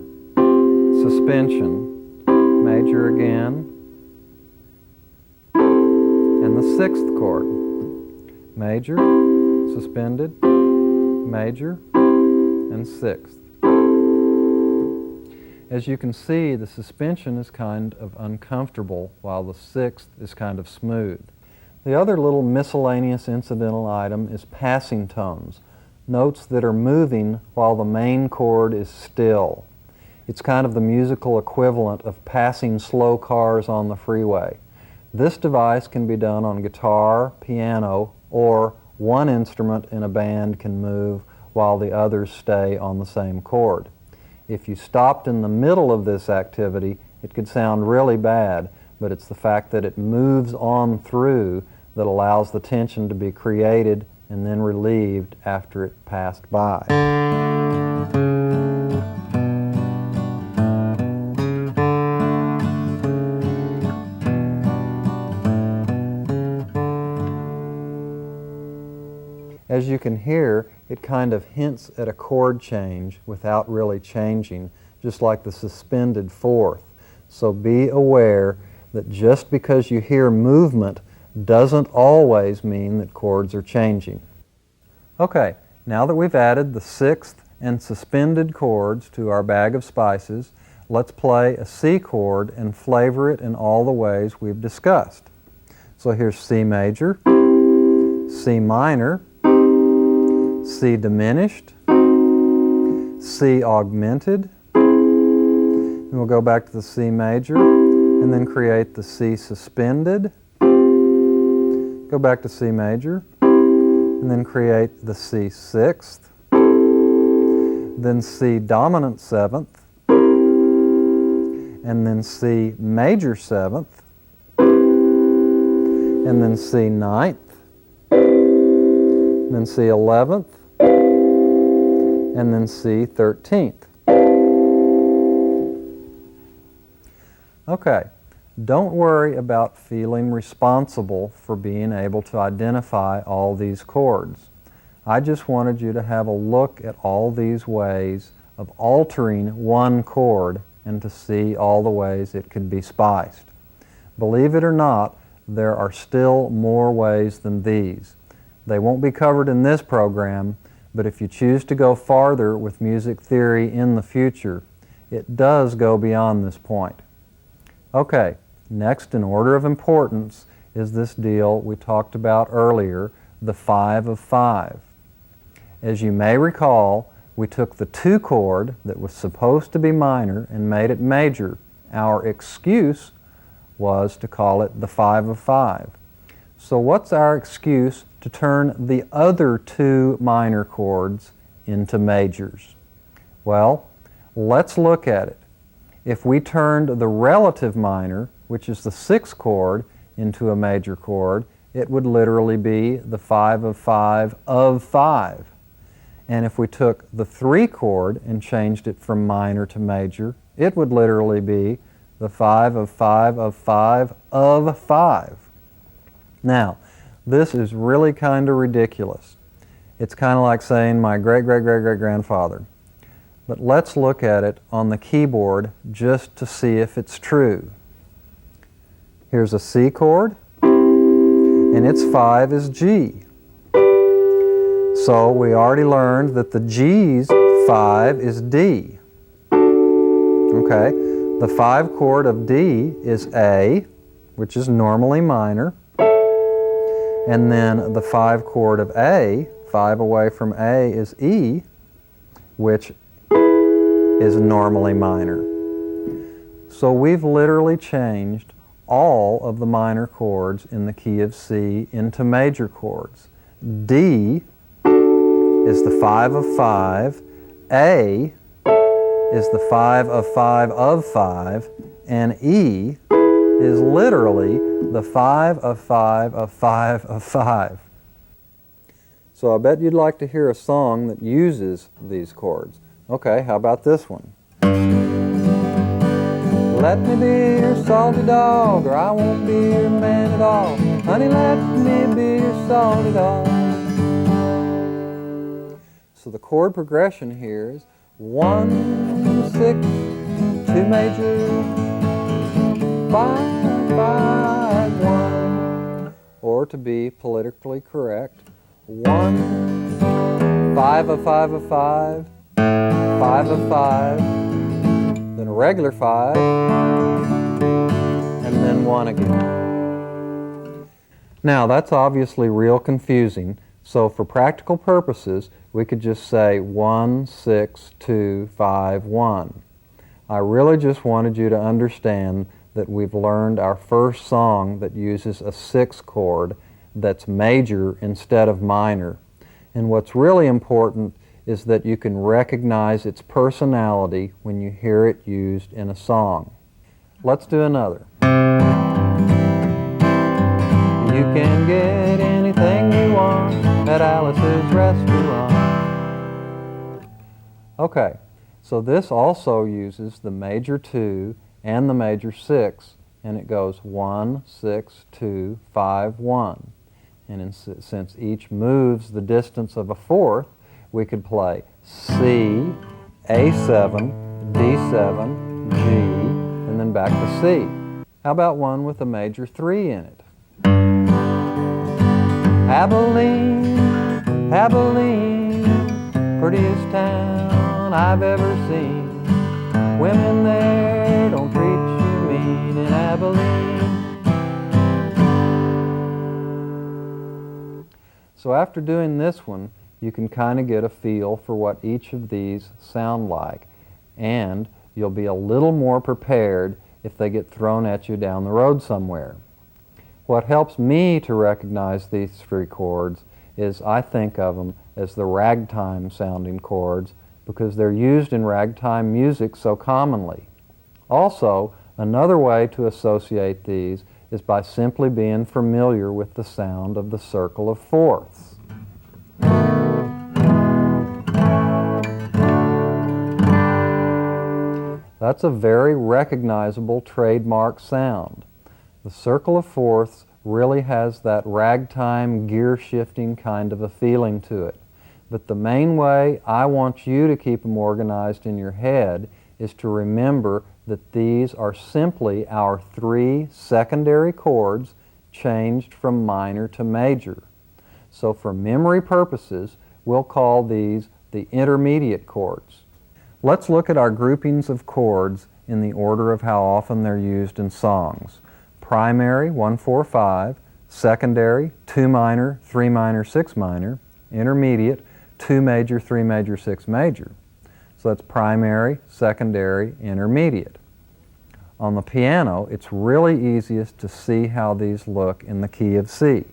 A: suspension, major again, and the sixth chord. Major, suspended, major, and sixth. As you can see, the suspension is kind of uncomfortable while the sixth is kind of smooth. The other little miscellaneous incidental item is passing tones, notes that are moving while the main chord is still. It's kind of the musical equivalent of passing slow cars on the freeway. This device can be done on guitar, piano, or one instrument in a band can move while the others stay on the same chord. If you stopped in the middle of this activity, it could sound really bad, but it's the fact that it moves on through that allows the tension to be created and then relieved after it passed by. As you can hear, it kind of hints at a chord change without really changing, just like the suspended fourth. So be aware that just because you hear movement doesn't always mean that chords are changing. Okay, now that we've added the sixth and suspended chords to our bag of spices, let's play a C chord and flavor it in all the ways we've discussed. So here's C major, C minor, C diminished, C augmented, and we'll go back to the C major and then create the C suspended, go back to C major, and then create the C sixth, then C dominant seventh, and then C major seventh, and then C ninth, then C 11th, and then C 13th. Okay, don't worry about feeling responsible for being able to identify all these chords. I just wanted you to have a look at all these ways of altering one chord and to see all the ways it could be spiced. Believe it or not, there are still more ways than these. They won't be covered in this program, but if you choose to go farther with music theory in the future, it does go beyond this point. Okay, next in order of importance is this deal we talked about earlier, the 5 of 5. As you may recall, we took the 2 chord that was supposed to be minor and made it major. Our excuse was to call it the 5 of 5. So what's our excuse to turn the other 2 minor chords into majors? Well, let's look at it. If we turned the relative minor, which is the 6th chord, into a major chord, it would literally be the 5 of 5 of 5. And if we took the 3 chord and changed it from minor to major, it would literally be the 5 of 5 of 5 of 5. Now, this is really kind of ridiculous. It's kind of like saying my great-great-great-great-grandfather. But let's look at it on the keyboard just to see if it's true. Here's a C chord, and its 5 is G. So we already learned that the G's 5 is D. Okay, the 5 chord of D is A, which is normally minor. And then the 5 chord of A, 5 away from A, is E, which is normally minor. So we've literally changed all of the minor chords in the key of C into major chords. D is the 5 of 5, A is the 5 of 5 of 5, and E is literally the 5 of 5 of 5 of 5. So I bet you'd like to hear a song that uses these chords. Okay, how about this one? Let me be your salty dog, or I won't be your man at all. Honey, let me be your salty dog. So the chord progression here is 1, 6, 2 major, 5, 5, 1. Or to be politically correct, 1, 5 of 5 of 5, 5 of 5, then a regular 5, and then 1 again. Now that's obviously real confusing, so for practical purposes we could just say 1, 6, 2, 5, 1. I really just wanted you to understand that we've learned our first song that uses a 6 chord that's major instead of minor. And what's really important is that you can recognize its personality when you hear it used in a song. Let's do another. You can get anything you want at Alice's restaurant. Okay, so this also uses the major 2 and the major 6, and it goes 1, 6, 2, 5, 1. And since each moves the distance of a fourth, we could play C, A7, D7, G, and then back to C. How about one with a major 3 in it? Abilene, Abilene, prettiest town I've ever seen. Women there don't treat you mean in Abilene. So after doing this one, you can kind of get a feel for what each of these sound like, and you'll be a little more prepared if they get thrown at you down the road somewhere. What helps me to recognize these 3 chords is I think of them as the ragtime sounding chords because they're used in ragtime music so commonly. Also, another way to associate these is by simply being familiar with the sound of the circle of fourths. That's a very recognizable trademark sound. The circle of fourths really has that ragtime gear-shifting kind of a feeling to it. But the main way I want you to keep them organized in your head is to remember that these are simply our 3 secondary chords changed from minor to major. So for memory purposes, we'll call these the intermediate chords. Let's look at our groupings of chords in the order of how often they're used in songs. Primary, 1, 4, 5. Secondary, 2 minor, 3 minor, 6 minor. Intermediate, 2 major, 3 major, 6 major. So that's primary, secondary, intermediate. On the piano, it's really easiest to see how these look in the key of C.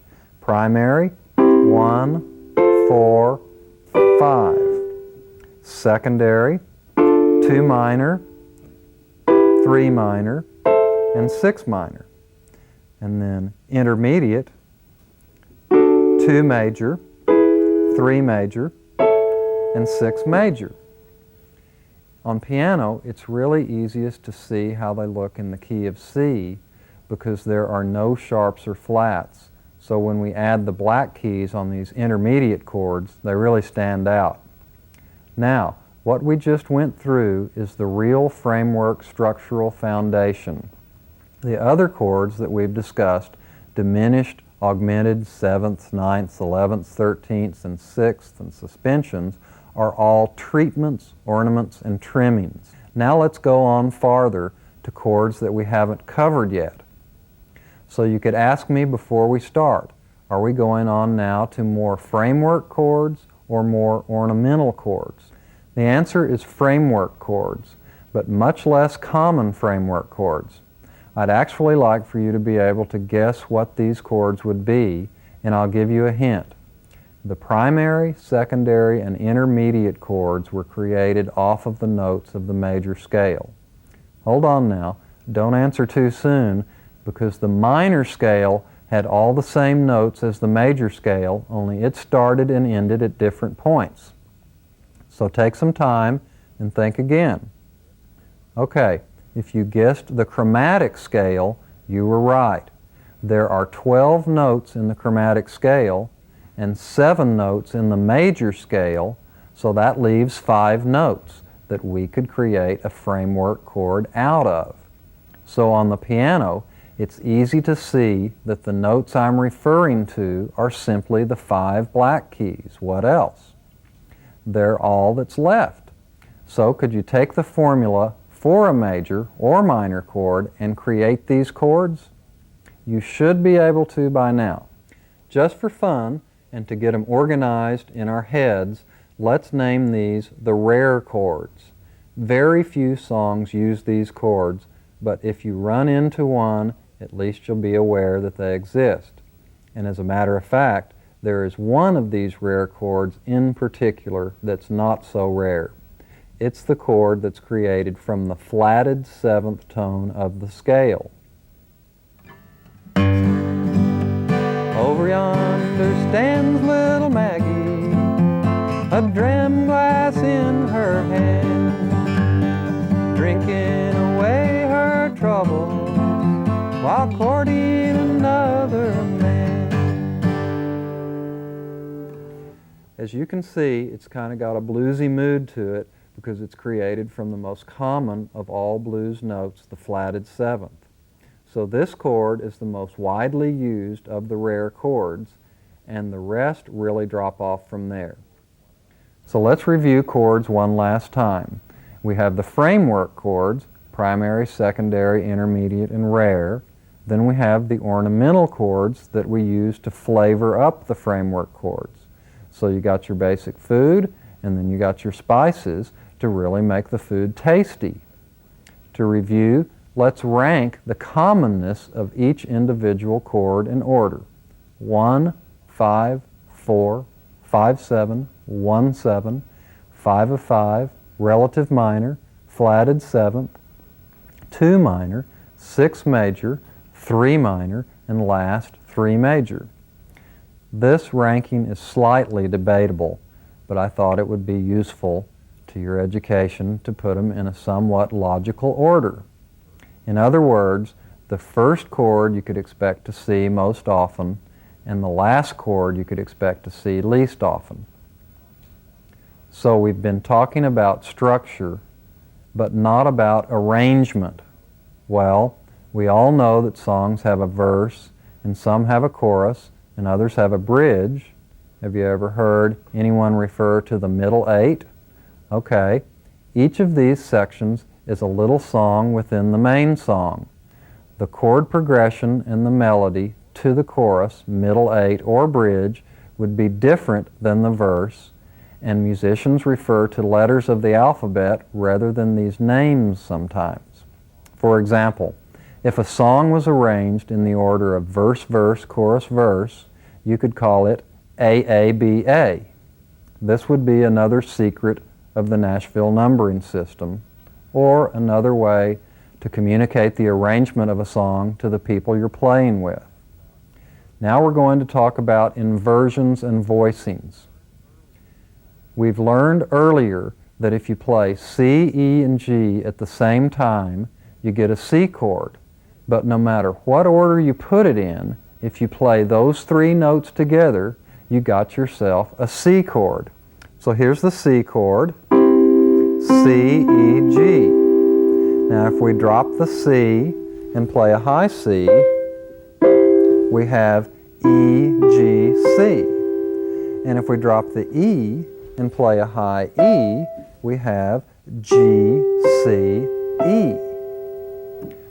A: Primary, 1, 4, 5. Secondary, 2 minor, 3 minor, and 6 minor. And then intermediate, 2 major, 3 major, and 6 major. On piano, it's really easiest to see how they look in the key of C because there are no sharps or flats. So when we add the black keys on these intermediate chords, they really stand out. Now, what we just went through is the real framework structural foundation. The other chords that we've discussed, diminished, augmented, 7ths, 9ths, 11ths, 13ths, and 6ths, and suspensions, are all treatments, ornaments, and trimmings. Now let's go on farther to chords that we haven't covered yet. So you could ask me before we start, are we going on now to more framework chords or more ornamental chords? The answer is framework chords, but much less common framework chords. I'd actually like for you to be able to guess what these chords would be, and I'll give you a hint. The primary, secondary, and intermediate chords were created off of the notes of the major scale. Hold on now, don't answer too soon, because the minor scale had all the same notes as the major scale, only it started and ended at different points. So take some time and think again. Okay, if you guessed the chromatic scale, you were right. There are 12 notes in the chromatic scale and 7 notes in the major scale, so that leaves 5 notes that we could create a framework chord out of. So on the piano, it's easy to see that the notes I'm referring to are simply the 5 black keys. What else? They're all that's left. So could you take the formula for a major or minor chord and create these chords? You should be able to by now. Just for fun and to get them organized in our heads, let's name these the rare chords. Very few songs use these chords, but if you run into one, at least you'll be aware that they exist. And as a matter of fact, there is one of these rare chords in particular that's not so rare. It's the chord that's created from the flatted 7th tone of the scale. Over yonder stands little Maggie, a dram glass in her hand, drinking away her troubles while courting another man. As you can see, it's kind of got a bluesy mood to it because it's created from the most common of all blues notes, the flatted 7th. So this chord is the most widely used of the rare chords, and the rest really drop off from there. So let's review chords one last time. We have the framework chords, primary, secondary, intermediate, and rare. Then we have the ornamental chords that we use to flavor up the framework chords. So you got your basic food, and then you got your spices to really make the food tasty. To review, let's rank the commonness of each individual chord in order. 1, 5, 4, 5, 7, 1, 7, 5 of 5, relative minor, flatted 7th, 2 minor, 6 major, 3 minor, and last 3 major. This ranking is slightly debatable, but I thought it would be useful to your education to put them in a somewhat logical order. In other words, the first chord you could expect to see most often, and the last chord you could expect to see least often. So we've been talking about structure, but not about arrangement. Well, we all know that songs have a verse, and some have a chorus, and others have a bridge. Have you ever heard anyone refer to the middle 8? Okay, each of these sections is a little song within the main song. The chord progression and the melody to the chorus, middle 8, or bridge would be different than the verse, and musicians refer to letters of the alphabet rather than these names sometimes. For example, if a song was arranged in the order of verse-verse, chorus-verse, you could call it AABA. This would be another secret of the Nashville numbering system, or another way to communicate the arrangement of a song to the people you're playing with. Now we're going to talk about inversions and voicings. We've learned earlier that if you play C, E, and G at the same time, you get a C chord. But no matter what order you put it in, if you play those 3 notes together, you got yourself a C chord. So here's the C chord, C, E, G. Now if we drop the C and play a high C, we have E, G, C. And if we drop the E and play a high E, we have G, C, E.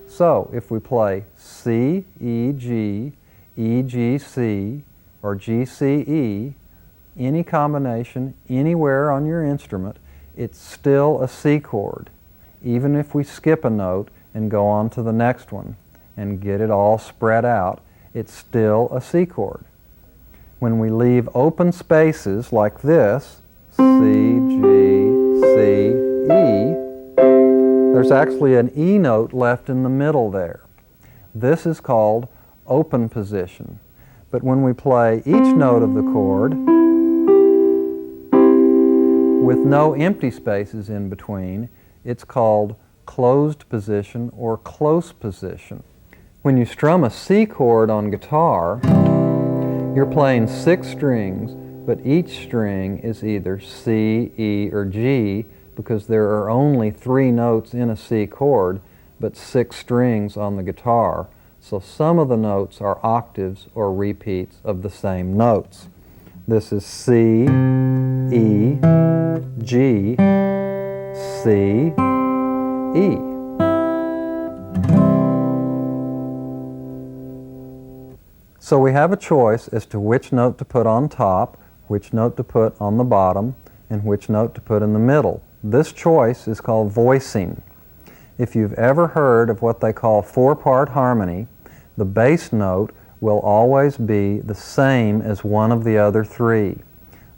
A: So if we play C, E, G, E, G, C, or G, C, E, any combination anywhere on your instrument, it's still a C chord, even if we skip a note and go on to the next one and get it all spread out, it's still a C chord. When we leave open spaces like this, C, G, C, E, there's actually an E note left in the middle there. This is called open position. But when we play each note of the chord with no empty spaces in between, it's called closed position or close position. When you strum a C chord on guitar, you're playing 6 strings, but each string is either C, E, or G because there are only 3 notes in a C chord, but 6 strings on the guitar. So some of the notes are octaves or repeats of the same notes. This is C, E, G, C, E. So we have a choice as to which note to put on top, which note to put on the bottom, and which note to put in the middle. This choice is called voicing. If you've ever heard of what they call 4-part harmony, the bass note will always be the same as one of the other 3.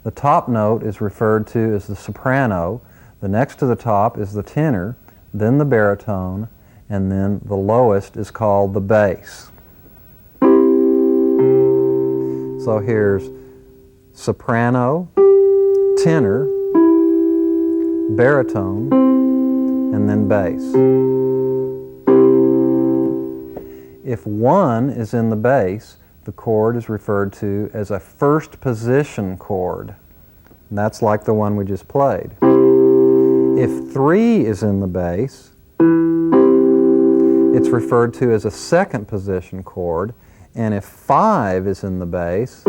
A: The top note is referred to as the soprano, the next to the top is the tenor, then the baritone, and then the lowest is called the bass. So here's soprano, tenor, baritone, and then bass. If 1 is in the bass, the chord is referred to as a first position chord. And that's like the one we just played. If 3 is in the bass, it's referred to as a second position chord. And if 5 is in the bass,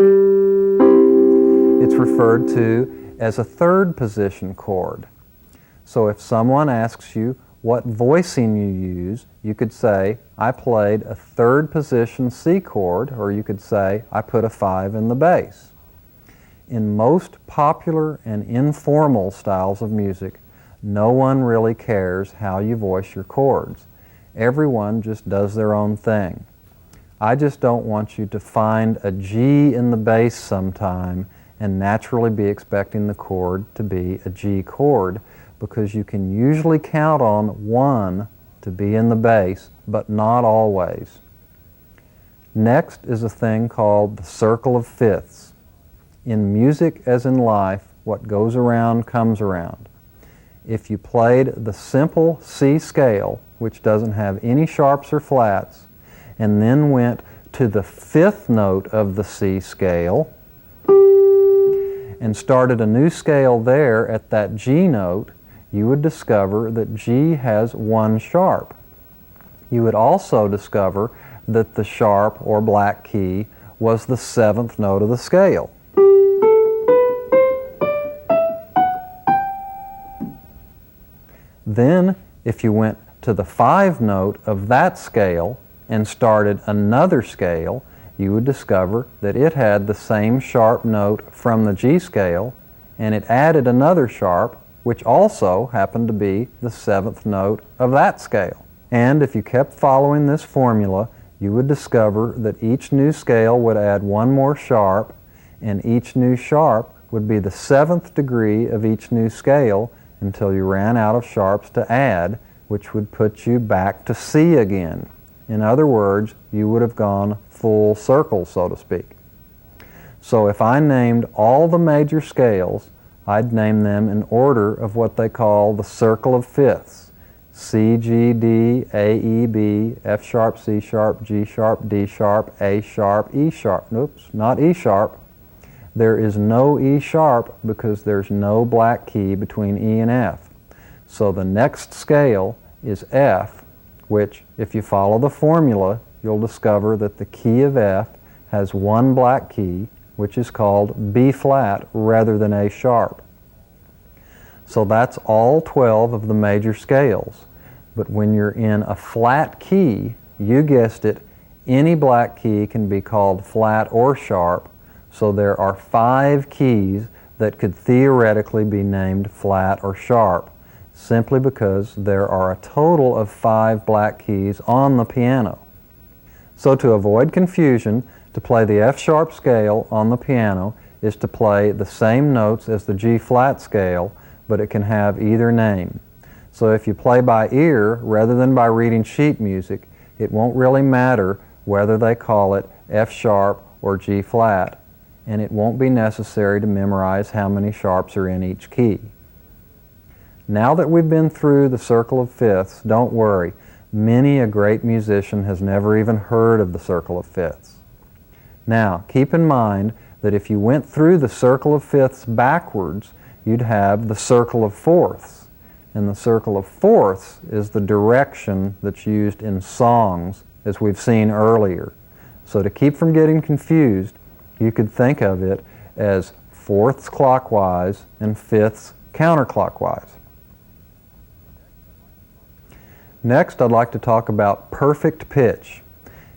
A: it's referred to as a third position chord. So if someone asks you what voicing you use, you could say, I played a third position C chord, or you could say, I put a 5 in the bass. In most popular and informal styles of music, no one really cares how you voice your chords. Everyone just does their own thing. I just don't want you to find a G in the bass sometime and naturally be expecting the chord to be a G chord, because you can usually count on 1 to be in the bass, but not always. Next is a thing called the circle of fifths. In music as in life, what goes around comes around. If you played the simple C scale, which doesn't have any sharps or flats, and then went to the 5th note of the C scale and started a new scale there at that G note, you would discover that G has 1 sharp. You would also discover that the sharp or black key was the 7th note of the scale. Then, if you went to the 5 note of that scale and started another scale, you would discover that it had the same sharp note from the G scale, and it added another sharp, which also happened to be the 7th note of that scale. And if you kept following this formula, you would discover that each new scale would add 1 more sharp, and each new sharp would be the 7th degree of each new scale until you ran out of sharps to add, which would put you back to C again. In other words, you would have gone full circle, so to speak. So if I named all the major scales, I'd name them in order of what they call the circle of fifths. C, G, D, A, E, B, F sharp, C sharp, G sharp, D sharp, A sharp, E sharp. Oops, not E sharp. There is no E sharp because there's no black key between E and F. So the next scale is F, which, if you follow the formula, you'll discover that the key of F has 1 black key, which is called B flat rather than A sharp. So that's all 12 of the major scales. But when you're in a flat key, you guessed it, any black key can be called flat or sharp, so there are 5 keys that could theoretically be named flat or sharp, simply because there are a total of 5 black keys on the piano. So to avoid confusion, to play the F sharp scale on the piano is to play the same notes as the G flat scale, but it can have either name. So if you play by ear rather than by reading sheet music, it won't really matter whether they call it F sharp or G flat, and it won't be necessary to memorize how many sharps are in each key. Now that we've been through the circle of fifths, don't worry. many a great musician has never even heard of the circle of fifths. Now, keep in mind that if you went through the circle of fifths backwards, you'd have the circle of fourths. And the circle of fourths is the direction that's used in songs, as we've seen earlier. So to keep from getting confused, you could think of it as fourths clockwise and fifths counterclockwise. Next, I'd like to talk about perfect pitch.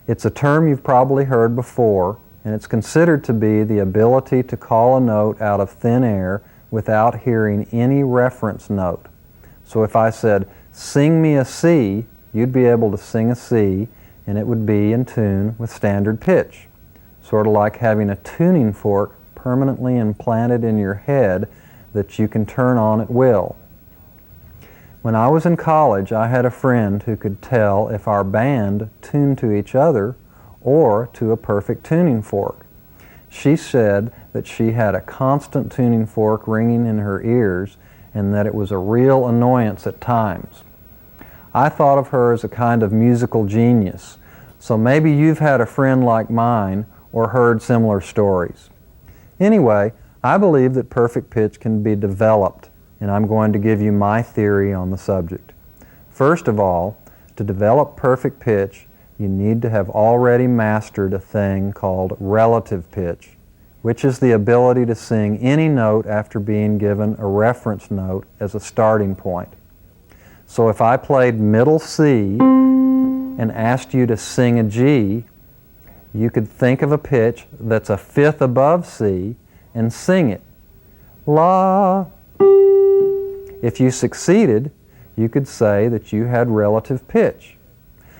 A: It's a term you've probably heard before, and it's considered to be the ability to call a note out of thin air without hearing any reference note. So if I said, "Sing me a C," you'd be able to sing a C, and it would be in tune with standard pitch. Sort of like having a tuning fork permanently implanted in your head that you can turn on at will. When I was in college, I had a friend who could tell if our band tuned to each other or to a perfect tuning fork. She said that she had a constant tuning fork ringing in her ears and that it was a real annoyance at times. I thought of her as a kind of musical genius, so maybe you've had a friend like mine or heard similar stories. Anyway, I believe that perfect pitch can be developed, and I'm going to give you my theory on the subject. First of all, to develop perfect pitch, you need to have already mastered a thing called relative pitch, which is the ability to sing any note after being given a reference note as a starting point. So if I played middle C and asked you to sing a G, you could think of a pitch that's a fifth above C and sing it. La. If you succeeded, you could say that you had relative pitch.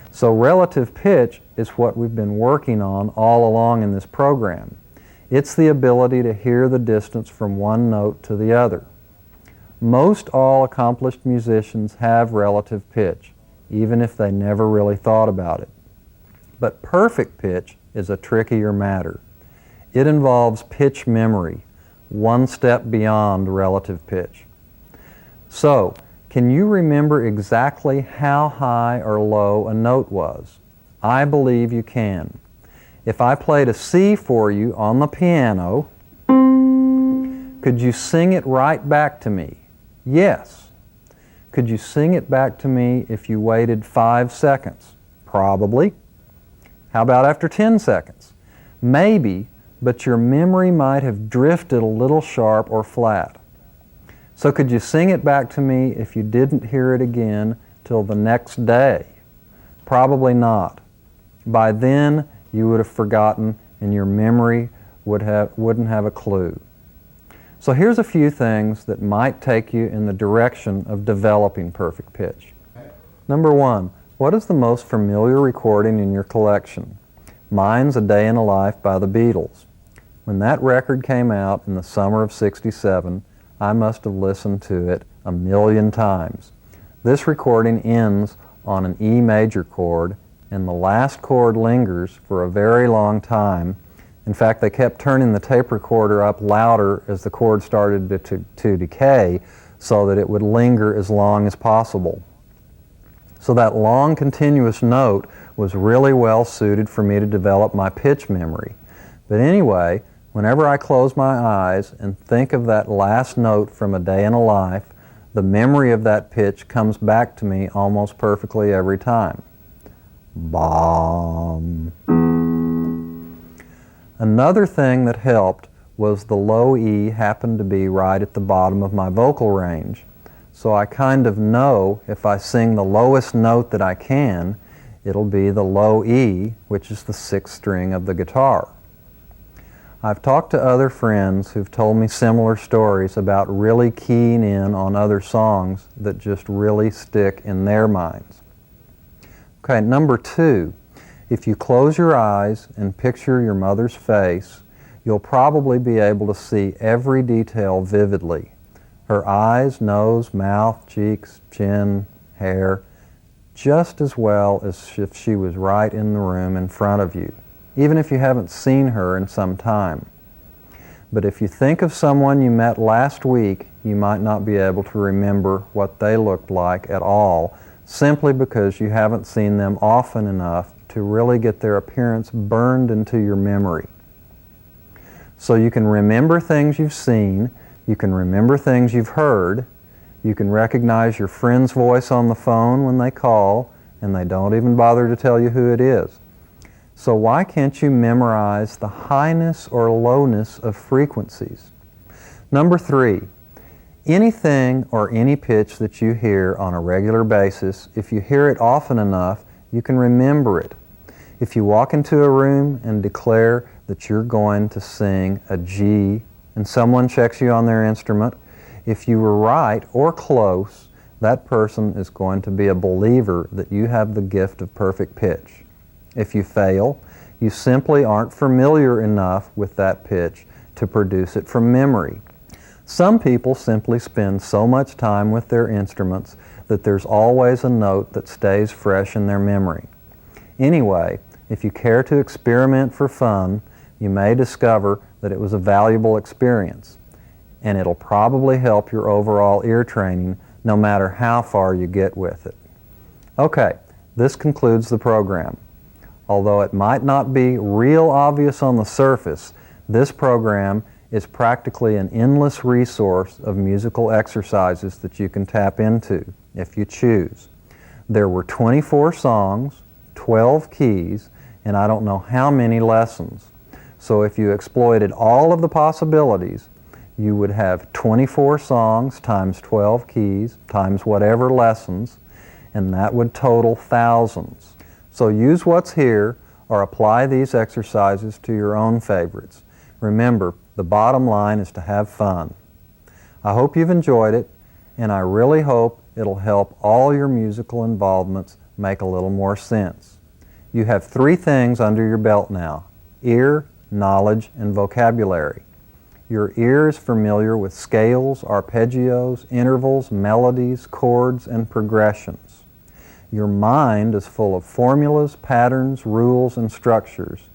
A: So relative pitch is what we've been working on all along in this program. It's the ability to hear the distance from one note to the other. Most all accomplished musicians have relative pitch, even if they never really thought about it. But perfect pitch is a trickier matter. It involves pitch memory, one step beyond relative pitch. So, can you remember exactly how high or low a note was? I believe you can. If I played a C for you on the piano, could you sing it right back to me? Yes. Could you sing it back to me if you waited 5 seconds? Probably. How about after 10 seconds? Maybe, but your memory might have drifted a little sharp or flat. So could you sing it back to me if you didn't hear it again till the next day? Probably not. By then, you would have forgotten and your memory wouldn't have a clue. So here's a few things that might take you in the direction of developing perfect pitch. Number one, what is the most familiar recording in your collection? Mine's A Day in the Life by the Beatles. When that record came out in the summer of '67, I must have listened to it 1,000,000 times. This recording ends on an E major chord, and the last chord lingers for a very long time. In fact, they kept turning the tape recorder up louder as the chord started to decay so that it would linger as long as possible. So that long continuous note was really well suited for me to develop my pitch memory. But anyway, whenever I close my eyes and think of that last note from A Day in a Life, the memory of that pitch comes back to me almost perfectly every time. Bomb. Another thing that helped was the low E happened to be right at the bottom of my vocal range. So I kind of know if I sing the lowest note that I can, it'll be the low E, which is the 6th string of the guitar. I've talked to other friends who've told me similar stories about really keying in on other songs that just really stick in their minds. Okay, number two, if you close your eyes and picture your mother's face, you'll probably be able to see every detail vividly. Her eyes, nose, mouth, cheeks, chin, hair, just as well as if she was right in the room in front of you, even if you haven't seen her in some time. But if you think of someone you met last week, you might not be able to remember what they looked like at all simply because you haven't seen them often enough to really get their appearance burned into your memory. So you can remember things you've seen, you can remember things you've heard, you can recognize your friend's voice on the phone when they call and they don't even bother to tell you who it is. So why can't you memorize the highness or lowness of frequencies? Number 3, anything or any pitch that you hear on a regular basis, if you hear it often enough, you can remember it. If you walk into a room and declare that you're going to sing a G and someone checks you on their instrument, if you were right or close, that person is going to be a believer that you have the gift of perfect pitch. If you fail, you simply aren't familiar enough with that pitch to produce it from memory. Some people simply spend so much time with their instruments that there's always a note that stays fresh in their memory. Anyway, if you care to experiment for fun, you may discover that it was a valuable experience, and it'll probably help your overall ear training no matter how far you get with it. Okay, this concludes the program. Although it might not be real obvious on the surface, this program is practically an endless resource of musical exercises that you can tap into if you choose. There were 24 songs, 12 keys, and I don't know how many lessons. So if you exploited all of the possibilities, you would have 24 songs times 12 keys times whatever lessons, and that would total thousands. So use what's here or apply these exercises to your own favorites. Remember, the bottom line is to have fun. I hope you've enjoyed it, and I really hope it'll help all your musical involvements make a little more sense. You have 3 things under your belt now: ear, knowledge, and vocabulary. Your ear is familiar with scales, arpeggios, intervals, melodies, chords, and progressions. Your mind is full of formulas, patterns, rules, and structures,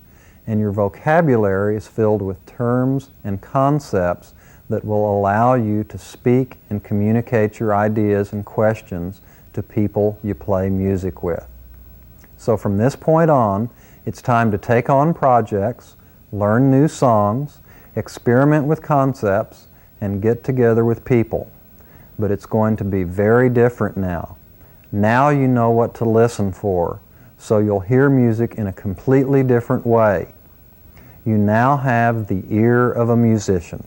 A: and your vocabulary is filled with terms and concepts that will allow you to speak and communicate your ideas and questions to people you play music with. So from this point on, it's time to take on projects, learn new songs, experiment with concepts, and get together with people. But it's going to be very different now. Now you know what to listen for, so you'll hear music in a completely different way. You now have the ear of a musician.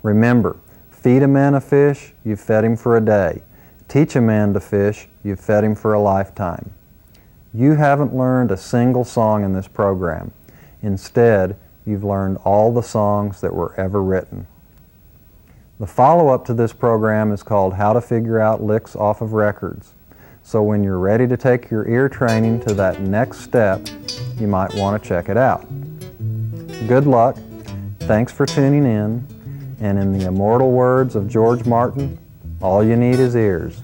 A: Remember, feed a man a fish, you've fed him for a day. Teach a man to fish, you've fed him for a lifetime. You haven't learned a single song in this program. Instead, you've learned all the songs that were ever written. The follow-up to this program is called How to Figure Out Licks Off of Records. So when you're ready to take your ear training to that next step, you might want to check it out. Good luck, thanks for tuning in, and in the immortal words of George Martin, all you need is ears.